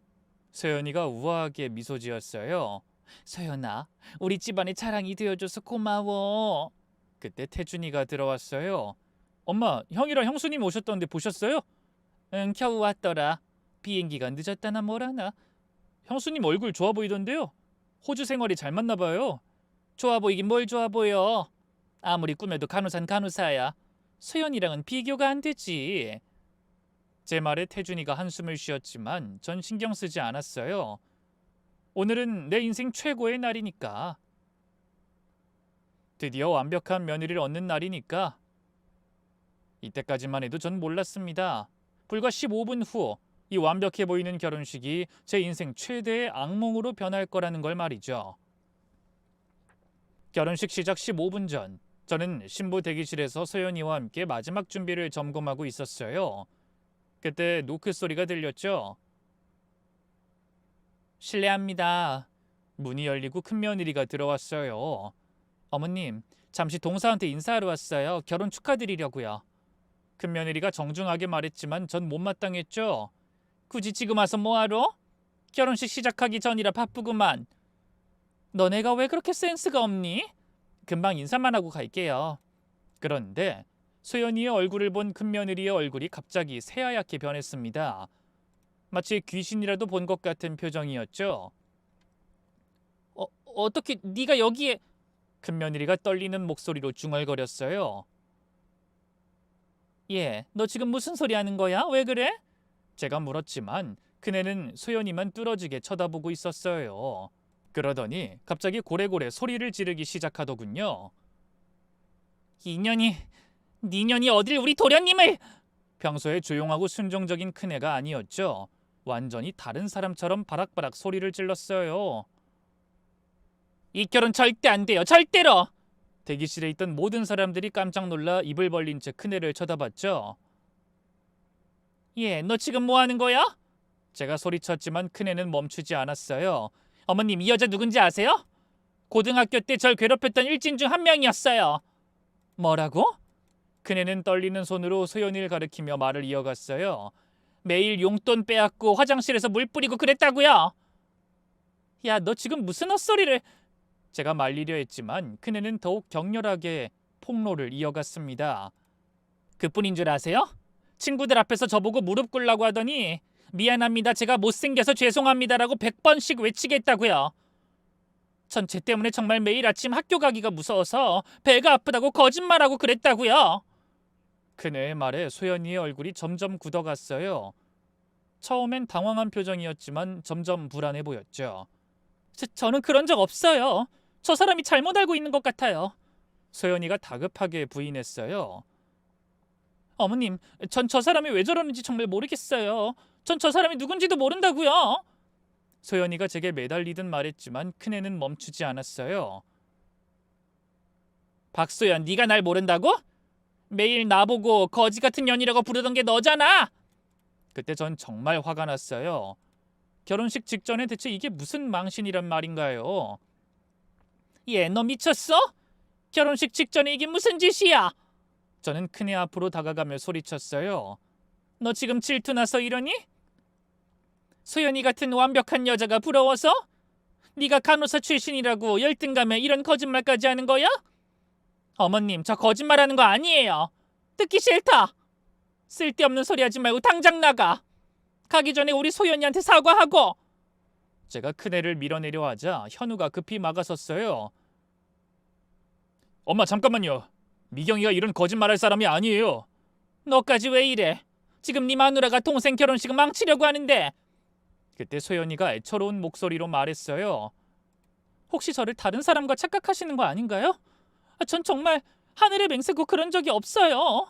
소연이가 우아하게 미소 지었어요. 소연아, 우리 집안의 자랑이 되어줘서 고마워. 그때 태준이가 들어왔어요. 엄마, 형이랑 형수님 오셨던데 보셨어요? 응, 겨우 왔더라. 비행기가 늦었다나 뭐라나. 형수님 얼굴 좋아 보이던데요. 호주 생활이 잘 맞나 봐요. 좋아 보이긴 뭘 좋아 보여. 아무리 꾸며도 간호사는 간호사야. 소연이랑은 비교가 안 되지. 제 말에 태준이가 한숨을 쉬었지만 전 신경 쓰지 않았어요. 오늘은 내 인생 최고의 날이니까. 드디어 완벽한 며느리를 얻는 날이니까. 이때까지만 해도 전 몰랐습니다. 불과 15분 후 이 완벽해 보이는 결혼식이 제 인생 최대의 악몽으로 변할 거라는 걸 말이죠. 결혼식 시작 15분 전, 저는 신부 대기실에서 소연이와 함께 마지막 준비를 점검하고 있었어요. 그때 노크 소리가 들렸죠. 실례합니다. 문이 열리고 큰며느리가 들어왔어요. 어머님, 잠시 동서한테 인사하러 왔어요. 결혼 축하드리려고요. 큰며느리가 정중하게 말했지만 전 못마땅했죠. 굳이 지금 와서 뭐하러? 결혼식 시작하기 전이라 바쁘구만. 너네가 왜 그렇게 센스가 없니? 금방 인사만 하고 갈게요. 그런데 소연이의 얼굴을 본 큰며느리의 얼굴이 갑자기 새하얗게 변했습니다. 마치 귀신이라도 본 것 같은 표정이었죠. 어떻게 네가 여기에... 큰며느리가 떨리는 목소리로 중얼거렸어요. 예, 너 지금 무슨 소리 하는 거야? 왜 그래? 제가 물었지만 그네는 소연이만 뚫어지게 쳐다보고 있었어요. 그러더니 갑자기 고래고래 소리를 지르기 시작하더군요. 니년이 어딜 우리 도련님을... 평소에 조용하고 순종적인 큰애가 아니었죠. 완전히 다른 사람처럼 바락바락 소리를 질렀어요. 이 결혼 절대 안 돼요. 절대로. 대기실에 있던 모든 사람들이 깜짝 놀라 입을 벌린 채 큰애를 쳐다봤죠. 예, 너 지금 뭐 하는 거야? 제가 소리쳤지만 큰애는 멈추지 않았어요. 어머님, 이 여자 누군지 아세요? 고등학교 때 절 괴롭혔던 일진 중 한 명이었어요. 뭐라고? 큰애는 떨리는 손으로 소연이를 가리키며 말을 이어갔어요. 매일 용돈 빼앗고 화장실에서 물 뿌리고 그랬다고요. 야, 너 지금 무슨 헛소리를... 제가 말리려 했지만 큰애는 더욱 격렬하게 폭로를 이어갔습니다. 그뿐인 줄 아세요? 친구들 앞에서 저보고 무릎 꿇라고 하더니 미안합니다. 제가 못생겨서 죄송합니다라고 100번씩 외치겠다고요. 전 쟤 때문에 정말 매일 아침 학교 가기가 무서워서 배가 아프다고 거짓말하고 그랬다고요. 그네의 말에 소연이의 얼굴이 점점 굳어갔어요. 처음엔 당황한 표정이었지만 점점 불안해 보였죠. 저는 그런 적 없어요. 저 사람이 잘못 알고 있는 것 같아요. 소연이가 다급하게 부인했어요. 어머님, 전 저 사람이 왜 저러는지 정말 모르겠어요. 전 저 사람이 누군지도 모른다고요. 소연이가 제게 매달리듯 말했지만 큰애는 멈추지 않았어요. 박소연, 네가 날 모른다고? 매일 나보고 거지 같은 년이라고 부르던 게 너잖아. 그때 전 정말 화가 났어요. 결혼식 직전에 대체 이게 무슨 망신이란 말인가요? 얘, 너 미쳤어? 결혼식 직전에 이게 무슨 짓이야? 저는 큰애 앞으로 다가가며 소리쳤어요. 너 지금 질투나서 이러니? 소연이 같은 완벽한 여자가 부러워서? 네가 간호사 출신이라고 열등감에 이런 거짓말까지 하는 거야? 어머님, 저 거짓말하는 거 아니에요. 듣기 싫다. 쓸데없는 소리 하지 말고 당장 나가. 가기 전에 우리 소연이한테 사과하고. 제가 큰애를 밀어내려 하자 현우가 급히 막아섰어요. 엄마, 잠깐만요. 미경이가 이런 거짓말할 사람이 아니에요. 너까지 왜 이래? 지금 네 마누라가 동생 결혼식 망치려고 하는데. 그때 소연이가 애처로운 목소리로 말했어요. 혹시 저를 다른 사람과 착각하시는 거 아닌가요? 전 정말 하늘에 맹세고 그런 적이 없어요.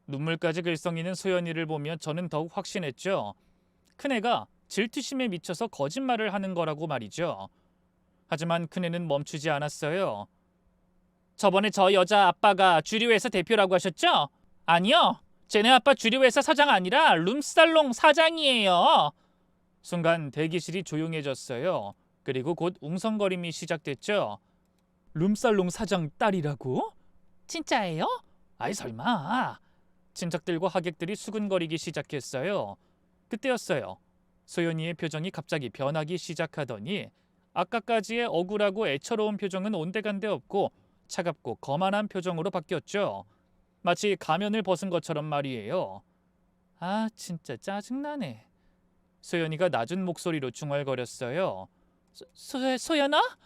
눈물까지 글썽이는 소연이를 보며 저는 더욱 확신했죠. 큰애가 질투심에 미쳐서 거짓말을 하는 거라고 말이죠. 하지만 큰애는 멈추지 않았어요. 저번에 저 여자 아빠가 주류회사 대표라고 하셨죠? 아니요. 쟤네 아빠 주류회사 사장 아니라 룸살롱 사장이에요. 순간 대기실이 조용해졌어요. 그리고 곧 웅성거림이 시작됐죠. 룸살롱 사장 딸이라고? 진짜예요? 아이 설마. 친척들과 하객들이 수근거리기 시작했어요. 그때였어요. 소연이의 표정이 갑자기 변하기 시작하더니 아까까지의 억울하고 애처로운 표정은 온데간데 없고 차갑고 거만한 표정으로 바뀌었죠. 마치 가면을 벗은 것처럼 말이에요. 아, 진짜 짜증나네. 소연이가 낮은 목소리로 중얼거렸어요. 소연아?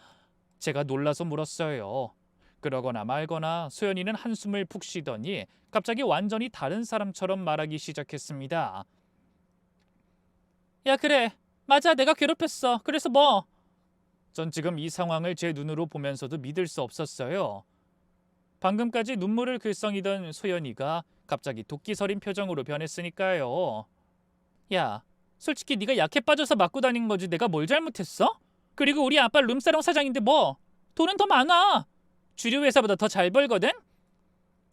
제가 놀라서 물었어요. 그러거나 말거나 소연이는 한숨을 푹 쉬더니 갑자기 완전히 다른 사람처럼 말하기 시작했습니다. 야, 그래. 맞아, 내가 괴롭혔어. 그래서 뭐? 전 지금 이 상황을 제 눈으로 보면서도 믿을 수 없었어요. 방금까지 눈물을 글썽이던 소연이가 갑자기 도끼 서린 표정으로 변했으니까요. 야, 솔직히 네가 약해 빠져서 맞고 다닌 거지 내가 뭘 잘못했어? 그리고 우리 아빠 룸사롱 사장인데 뭐? 돈은 더 많아. 주류 회사보다 더 잘 벌거든?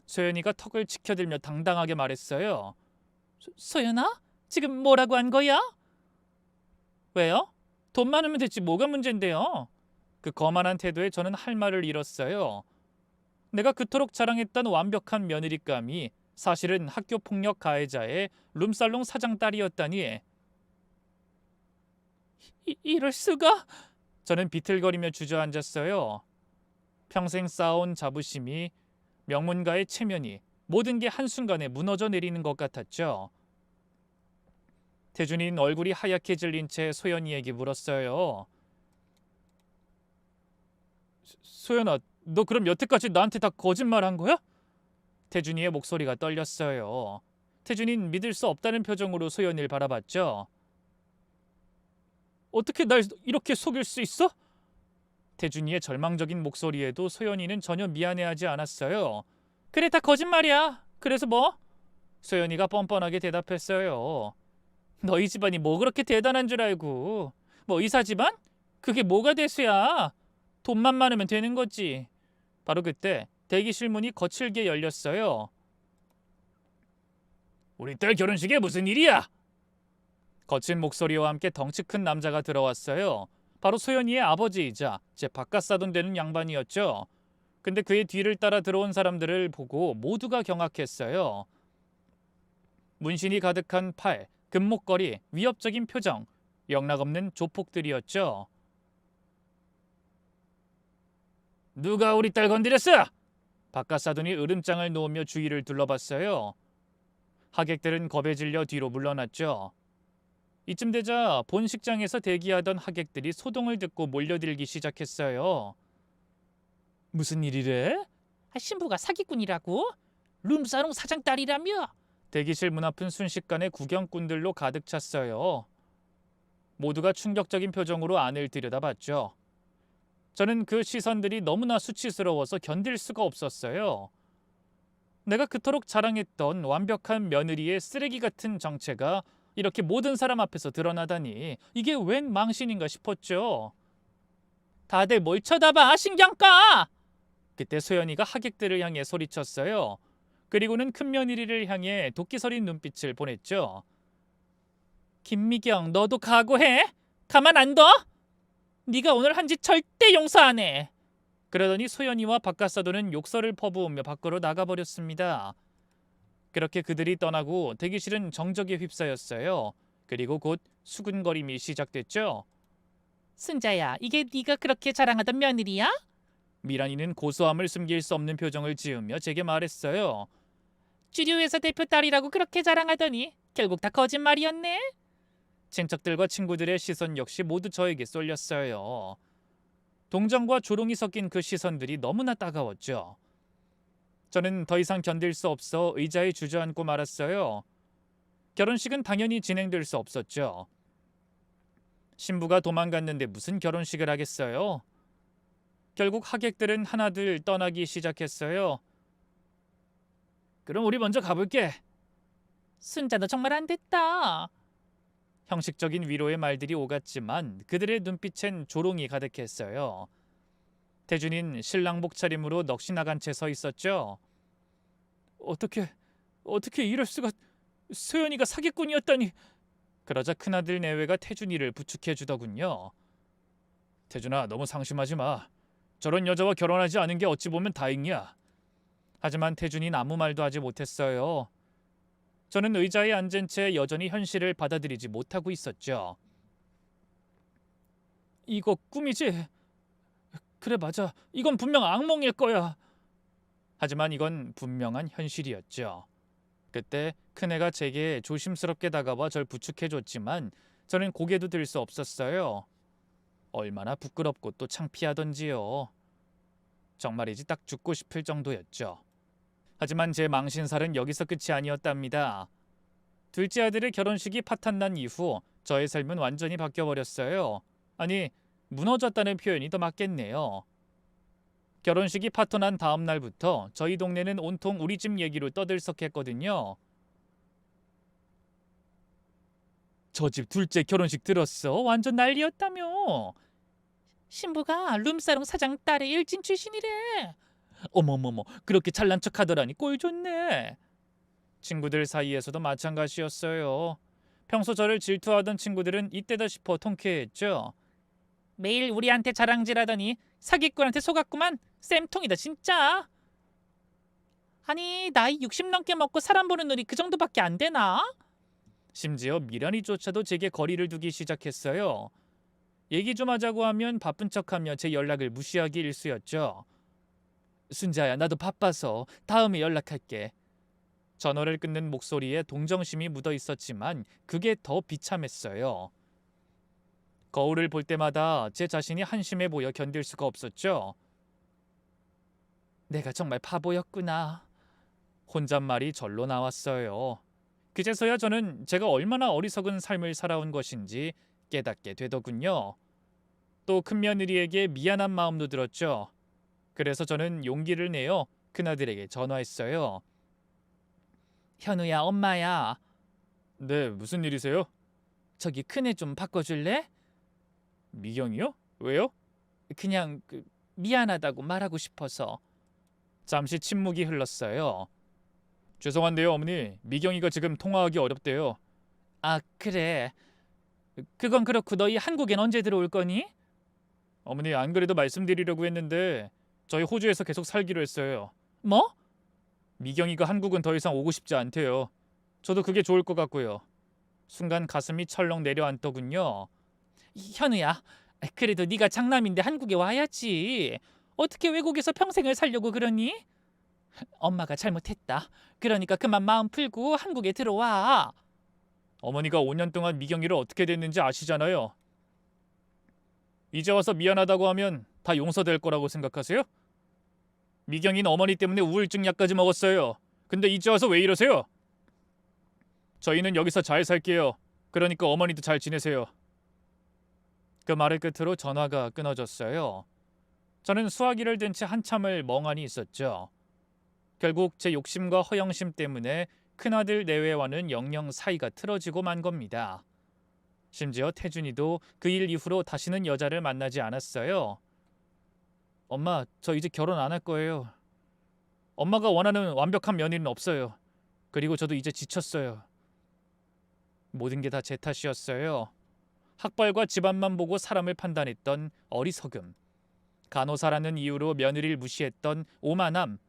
소연이가 턱을 치켜들며 당당하게 말했어요. 소연아? 지금 뭐라고 한 거야? 왜요? 돈 많으면 됐지 뭐가 문제인데요? 그 거만한 태도에 저는 할 말을 잃었어요. 내가 그토록 자랑했던 완벽한 며느리감이 사실은 학교폭력 가해자의 룸살롱 사장 딸이었다니. 이럴 수가? 저는 비틀거리며 주저앉았어요. 평생 쌓아온 자부심이, 명문가의 체면이 모든 게 한순간에 무너져 내리는 것 같았죠. 태준이는 얼굴이 하얗게 질린 채 소연이에게 물었어요. 소연아, 너 그럼 여태까지 나한테 다 거짓말한 거야? 태준이의 목소리가 떨렸어요. 태준이는 믿을 수 없다는 표정으로 소연이를 바라봤죠. 어떻게 날 이렇게 속일 수 있어? 태준이의 절망적인 목소리에도 소연이는 전혀 미안해하지 않았어요. 그래, 다 거짓말이야. 그래서 뭐? 소연이가 뻔뻔하게 대답했어요. 너희 집안이 뭐 그렇게 대단한 줄 알고. 뭐 의사 집안? 그게 뭐가 대수야. 돈만 많으면 되는 거지. 바로 그때 대기실 문이 거칠게 열렸어요. 우리 딸 결혼식에 무슨 일이야? 거친 목소리와 함께 덩치 큰 남자가 들어왔어요. 바로 소연이의 아버지이자 제 바깥사돈 되는 양반이었죠. 근데 그의 뒤를 따라 들어온 사람들을 보고 모두가 경악했어요. 문신이 가득한 팔, 금목걸이, 위협적인 표정, 영락없는 조폭들이었죠. 누가 우리 딸 건드렸어? 바깥사돈이 으름장을 놓으며 주위를 둘러봤어요. 하객들은 겁에 질려 뒤로 물러났죠. 이쯤 되자 본식장에서 대기하던 하객들이 소동을 듣고 몰려들기 시작했어요. 무슨 일이래? 신부가 사기꾼이라고? 룸사롱 사장 딸이라며? 대기실 문 앞은 순식간에 구경꾼들로 가득 찼어요. 모두가 충격적인 표정으로 안을 들여다봤죠. 저는 그 시선들이 너무나 수치스러워서 견딜 수가 없었어요. 내가 그토록 자랑했던 완벽한 며느리의 쓰레기 같은 정체가 이렇게 모든 사람 앞에서 드러나다니 이게 웬 망신인가 싶었죠. 다들 뭘 쳐다봐, 신경 꺼! 그때 소연이가 하객들을 향해 소리쳤어요. 그리고는 큰며느리를 향해 도끼 서린 눈빛을 보냈죠. 김미경, 너도 각오해? 가만 안 둬? 네가 오늘 한 짓 절대 용서 안 해. 그러더니 소연이와 박가사도는 욕설을 퍼부으며 밖으로 나가버렸습니다. 그렇게 그들이 떠나고 대기실은 정적에 휩싸였어요. 그리고 곧 수군거림이 시작됐죠. 순자야, 이게 네가 그렇게 자랑하던 며느리야? 미란이는 고소함을 숨길 수 없는 표정을 지으며 제게 말했어요. 주류회사 대표 딸이라고 그렇게 자랑하더니 결국 다 거짓말이었네. 친척들과 친구들의 시선 역시 모두 저에게 쏠렸어요. 동정과 조롱이 섞인 그 시선들이 너무나 따가웠죠. 저는 더 이상 견딜 수 없어 의자에 주저앉고 말았어요. 결혼식은 당연히 진행될 수 없었죠. 신부가 도망갔는데 무슨 결혼식을 하겠어요? 결국 하객들은 하나둘 떠나기 시작했어요. 그럼 우리 먼저 가볼게. 순자, 너 정말 안 됐다. 형식적인 위로의 말들이 오갔지만 그들의 눈빛엔 조롱이 가득했어요. 태준인 신랑복 차림으로 넋이 나간 채 서 있었죠. 어떻게 이럴 수가. 소연이가 사기꾼이었다니. 그러자 큰아들 내외가 태준이를 부축해 주더군요. 태준아, 너무 상심하지 마. 저런 여자와 결혼하지 않은 게 어찌 보면 다행이야. 하지만 태준이는 아무 말도 하지 못했어요. 저는 의자에 앉은 채 여전히 현실을 받아들이지 못하고 있었죠. 이거 꿈이지? 그래, 맞아. 이건 분명 악몽일 거야. 하지만 이건 분명한 현실이었죠. 그때 큰애가 제게 조심스럽게 다가와 절 부축해줬지만 저는 고개도 들 수 없었어요. 얼마나 부끄럽고 또 창피하던지요. 정말이지 딱 죽고 싶을 정도였죠. 하지만 제 망신살은 여기서 끝이 아니었답니다. 둘째 아들의 결혼식이 파탄난 이후 저의 삶은 완전히 바뀌어버렸어요. 아니, 무너졌다는 표현이 더 맞겠네요. 결혼식이 파토난 다음 날부터 저희 동네는 온통 우리 집 얘기로 떠들썩했거든요. 저 집 둘째 결혼식 들었어? 완전 난리였다며. 신부가 룸사롱 사장 딸의 일진 출신이래. 어머머머, 그렇게 잘난 척하더라니 꼴 좋네. 친구들 사이에서도 마찬가지였어요. 평소 저를 질투하던 친구들은 이때다 싶어 통쾌했죠. 매일 우리한테 자랑질하더니 사기꾼한테 속았구만. 쌤통이다 진짜. 아니, 나이 60 넘게 먹고 사람 보는 눈이 그 정도밖에 안 되나? 심지어 미란이조차도 제게 거리를 두기 시작했어요. 얘기 좀 하자고 하면 바쁜 척하며 제 연락을 무시하기 일쑤였죠. 순자야, 나도 바빠서 다음에 연락할게. 전화를 끊는 목소리에 동정심이 묻어 있었지만 그게 더 비참했어요. 거울을 볼 때마다 제 자신이 한심해 보여 견딜 수가 없었죠. 내가 정말 바보였구나. 혼잣말이 절로 나왔어요. 그제서야 저는 제가 얼마나 어리석은 삶을 살아온 것인지 깨닫게 되더군요. 또 큰며느리에게 미안한 마음도 들었죠. 그래서 저는 용기를 내어 큰아들에게 전화했어요. 현우야, 엄마야. 네, 무슨 일이세요? 저기 큰애 좀 바꿔줄래? 미경이요? 왜요? 그냥 미안하다고 말하고 싶어서. 잠시 침묵이 흘렀어요. 죄송한데요, 어머니. 미경이가 지금 통화하기 어렵대요. 아, 그래. 그건 그렇고 너희 한국엔 언제 들어올 거니? 어머니, 안 그래도 말씀드리려고 했는데 저희 호주에서 계속 살기로 했어요. 뭐? 미경이가 한국은 더 이상 오고 싶지 않대요. 저도 그게 좋을 것 같고요. 순간 가슴이 철렁 내려앉더군요. 현우야, 그래도 네가 장남인데 한국에 와야지. 어떻게 외국에서 평생을 살려고 그러니? 엄마가 잘못했다. 그러니까 그만 마음 풀고 한국에 들어와. 어머니가 5년 동안 미경이를 어떻게 됐는지 아시잖아요. 이제 와서 미안하다고 하면 다 용서될 거라고 생각하세요? 미경이는 어머니 때문에 우울증 약까지 먹었어요. 근데 이제 와서 왜 이러세요? 저희는 여기서 잘 살게요. 그러니까 어머니도 잘 지내세요. 그 말을 끝으로 전화가 끊어졌어요. 저는 수화기를 든 채 한참을 멍하니 있었죠. 결국 제 욕심과 허영심 때문에 큰아들 내외와는 영영 사이가 틀어지고 만 겁니다. 심지어 태준이도 그 일 이후로 다시는 여자를 만나지 않았어요. 엄마, 저 이제 결혼 안 할 거예요. 엄마가 원하는 완벽한 며느리는 없어요. 그리고 저도 이제 지쳤어요. 모든 게 다 제 탓이었어요. 학벌과 집안만 보고 사람을 판단했던 어리석음, 간호사라는 이유로 며느리를 무시했던 오만함,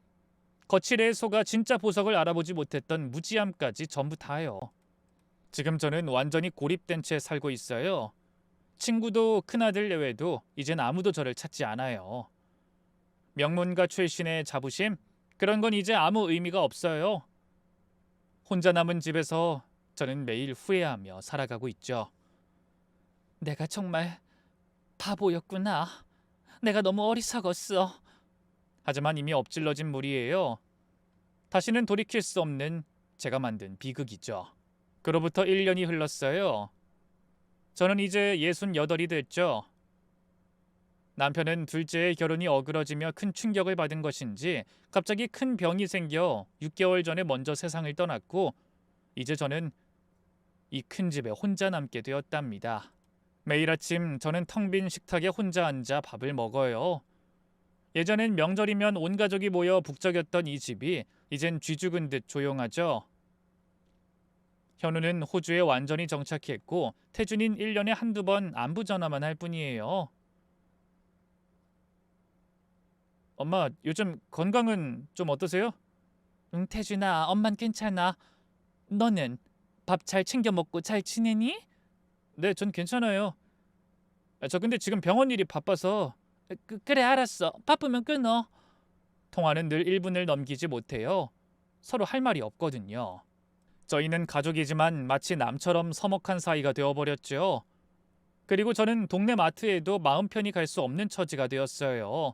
거칠에 속아 진짜 보석을 알아보지 못했던 무지함까지 전부 다요. 지금 저는 완전히 고립된 채 살고 있어요. 친구도 큰아들 내외도 이젠 아무도 저를 찾지 않아요. 명문가 출신의 자부심? 그런 건 이제 아무 의미가 없어요. 혼자 남은 집에서 저는 매일 후회하며 살아가고 있죠. 내가 정말 바보였구나. 내가 너무 어리석었어. 하지만 이미 엎질러진 물이에요. 다시는 돌이킬 수 없는 제가 만든 비극이죠. 그로부터 1년이 흘렀어요. 저는 이제 68이 됐죠. 남편은 둘째의 결혼이 어그러지며 큰 충격을 받은 것인지 갑자기 큰 병이 생겨 6개월 전에 먼저 세상을 떠났고 이제 저는 이 큰 집에 혼자 남게 되었답니다. 매일 아침 저는 텅 빈 식탁에 혼자 앉아 밥을 먹어요. 예전엔 명절이면 온 가족이 모여 북적였던 이 집이 이젠 쥐 죽은 듯 조용하죠. 현우는 호주에 완전히 정착했고 태준인 1년에 한두 번 안부 전화만 할 뿐이에요. 엄마, 요즘 건강은 좀 어떠세요? 응, 태준아, 엄만 괜찮아. 너는 밥 잘 챙겨 먹고 잘 지내니? 네, 전 괜찮아요. 저 근데 지금 병원 일이 바빠서. 그래, 알았어. 바쁘면 끊어. 통화는 늘 1분을 넘기지 못해요. 서로 할 말이 없거든요. 저희는 가족이지만 마치 남처럼 서먹한 사이가 되어버렸죠. 그리고 저는 동네 마트에도 마음 편히 갈 수 없는 처지가 되었어요.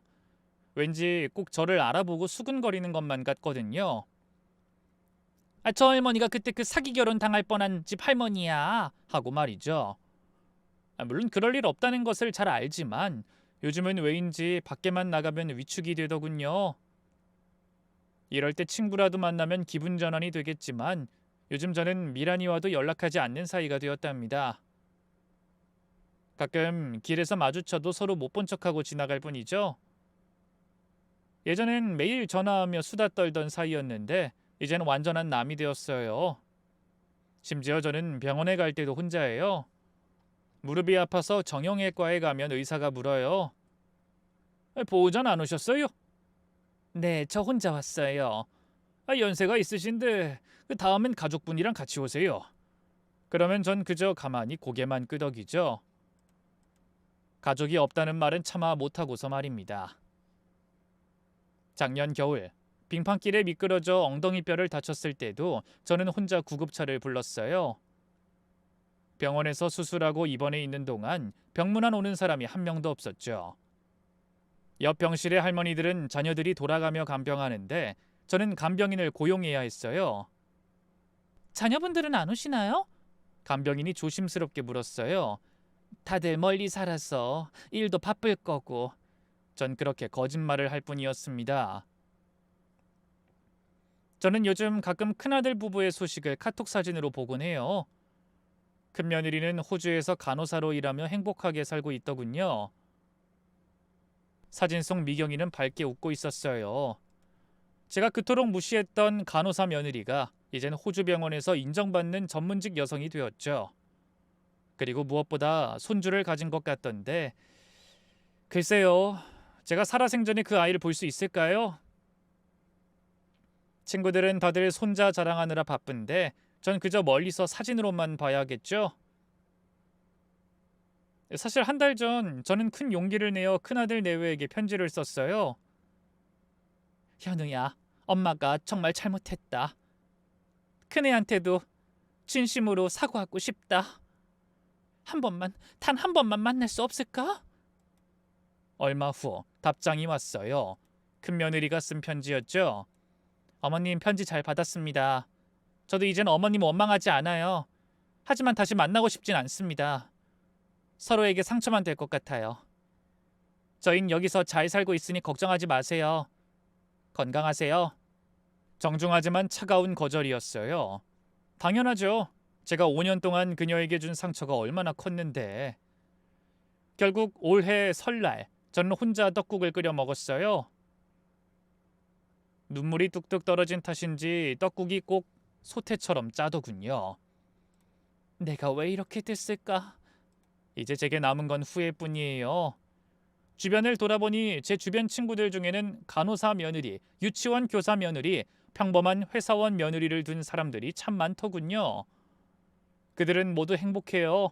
왠지 꼭 저를 알아보고 수근거리는 것만 같거든요. 저 할머니가 그때 그 사기 결혼 당할 뻔한 집 할머니야 하고 말이죠. 물론 그럴 일 없다는 것을 잘 알지만 요즘은 왜인지 밖에만 나가면 위축이 되더군요. 이럴 때 친구라도 만나면 기분 전환이 되겠지만 요즘 저는 미란이와도 연락하지 않는 사이가 되었답니다. 가끔 길에서 마주쳐도 서로 못 본 척하고 지나갈 뿐이죠. 예전엔 매일 전화하며 수다 떨던 사이였는데 이젠 완전한 남이 되었어요. 심지어 저는 병원에 갈 때도 혼자예요. 무릎이 아파서 정형외과에 가면 의사가 물어요. 보호자는 안 오셨어요? 네, 저 혼자 왔어요. 연세가 있으신데 다음엔 가족분이랑 같이 오세요. 그러면 전 그저 가만히 고개만 끄덕이죠. 가족이 없다는 말은 차마 못하고서 말입니다. 작년 겨울 빙판길에 미끄러져 엉덩이뼈를 다쳤을 때도 저는 혼자 구급차를 불렀어요. 병원에서 수술하고 입원해 있는 동안 병문안 오는 사람이 한 명도 없었죠. 옆 병실의 할머니들은 자녀들이 돌아가며 간병하는데 저는 간병인을 고용해야 했어요. 자녀분들은 안 오시나요? 간병인이 조심스럽게 물었어요. 다들 멀리 살아서 일도 바쁠 거고. 전 그렇게 거짓말을 할 뿐이었습니다. 저는 요즘 가끔 큰아들 부부의 소식을 카톡 사진으로 보곤 해요. 큰며느리는 호주에서 간호사로 일하며 행복하게 살고 있더군요. 사진 속 미경이는 밝게 웃고 있었어요. 제가 그토록 무시했던 간호사 며느리가 이젠 호주 병원에서 인정받는 전문직 여성이 되었죠. 그리고 무엇보다 손주를 가진 것 같던데 글쎄요. 제가 살아생전에 그 아이를 볼 수 있을까요? 친구들은 다들 손자 자랑하느라 바쁜데 전 그저 멀리서 사진으로만 봐야겠죠? 사실 한 달 전 저는 큰 용기를 내어 큰아들 내외에게 편지를 썼어요. 현우야, 엄마가 정말 잘못했다. 큰애한테도 진심으로 사과하고 싶다. 단 한 번만 만날 수 없을까? 얼마 후 답장이 왔어요. 큰며느리가 쓴 편지였죠. 어머님, 편지 잘 받았습니다. 저도 이젠 어머님 원망하지 않아요. 하지만 다시 만나고 싶진 않습니다. 서로에게 상처만 될 것 같아요. 저흰 여기서 잘 살고 있으니 걱정하지 마세요. 건강하세요. 정중하지만 차가운 거절이었어요. 당연하죠. 제가 5년 동안 그녀에게 준 상처가 얼마나 컸는데. 결국 올해 설날 저는 혼자 떡국을 끓여 먹었어요. 눈물이 뚝뚝 떨어진 탓인지 떡국이 꼭 소태처럼 짜더군요. 내가 왜 이렇게 됐을까? 이제 제게 남은 건 후회뿐이에요. 주변을 돌아보니 제 주변 친구들 중에는 간호사 며느리, 유치원 교사 며느리, 평범한 회사원 며느리를 둔 사람들이 참 많더군요. 그들은 모두 행복해요.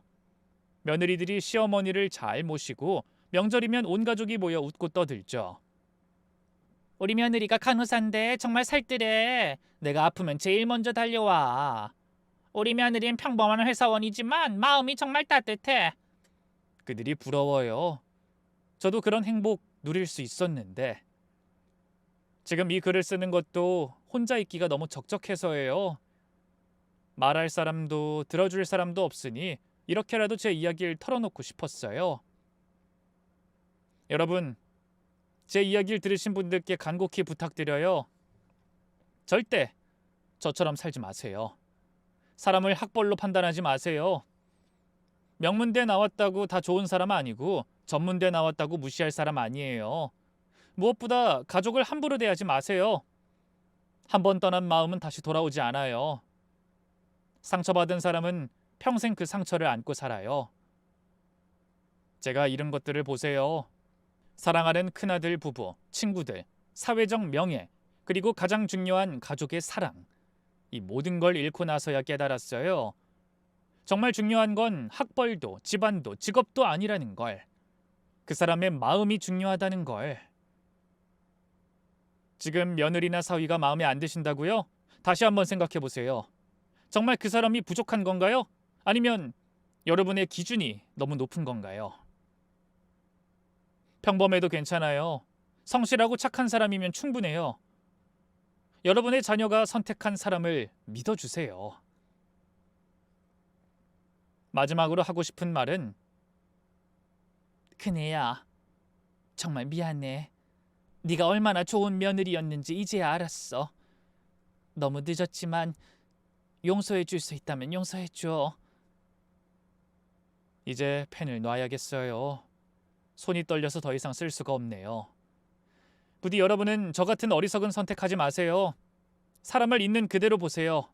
며느리들이 시어머니를 잘 모시고 명절이면 온 가족이 모여 웃고 떠들죠. 우리 며느리가 간호사인데 정말 살뜰해. 내가 아프면 제일 먼저 달려와. 우리 며느리는 평범한 회사원이지만 마음이 정말 따뜻해. 그들이 부러워요. 저도 그런 행복 누릴 수 있었는데. 지금 이 글을 쓰는 것도 혼자 있기가 너무 적적해서예요. 말할 사람도 들어줄 사람도 없으니 이렇게라도 제 이야기를 털어놓고 싶었어요. 여러분, 제 이야기를 들으신 분들께 간곡히 부탁드려요. 절대 저처럼 살지 마세요. 사람을 학벌로 판단하지 마세요. 명문대 나왔다고 다 좋은 사람 아니고 전문대 나왔다고 무시할 사람 아니에요. 무엇보다 가족을 함부로 대하지 마세요. 한 번 떠난 마음은 다시 돌아오지 않아요. 상처받은 사람은 평생 그 상처를 안고 살아요. 제가 이런 것들을 보세요. 사랑하는 큰아들 부부, 친구들, 사회적 명예, 그리고 가장 중요한 가족의 사랑. 이 모든 걸 잃고 나서야 깨달았어요. 정말 중요한 건 학벌도, 집안도, 직업도 아니라는 걸. 그 사람의 마음이 중요하다는 걸. 지금 며느리나 사위가 마음에 안 드신다고요? 다시 한번 생각해 보세요. 정말 그 사람이 부족한 건가요? 아니면 여러분의 기준이 너무 높은 건가요? 평범해도 괜찮아요. 성실하고 착한 사람이면 충분해요. 여러분의 자녀가 선택한 사람을 믿어주세요. 마지막으로 하고 싶은 말은 큰애야, 정말 미안해. 네가 얼마나 좋은 며느리였는지 이제야 알았어. 너무 늦었지만 용서해 줄 수 있다면 용서해 줘. 이제 펜을 놔야겠어요. 손이 떨려서 더 이상 쓸 수가 없네요. 부디 여러분은 저 같은 어리석은 선택하지 마세요. 사람을 있는 그대로 보세요.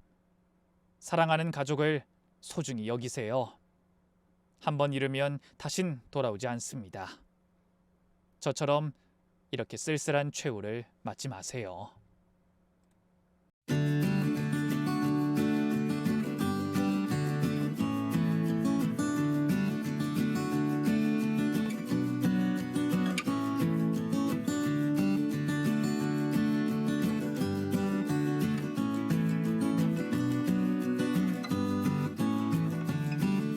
사랑하는 가족을 소중히 여기세요. 한번 잃으면 다신 돌아오지 않습니다. 저처럼 이렇게 쓸쓸한 최후를 맞지 마세요.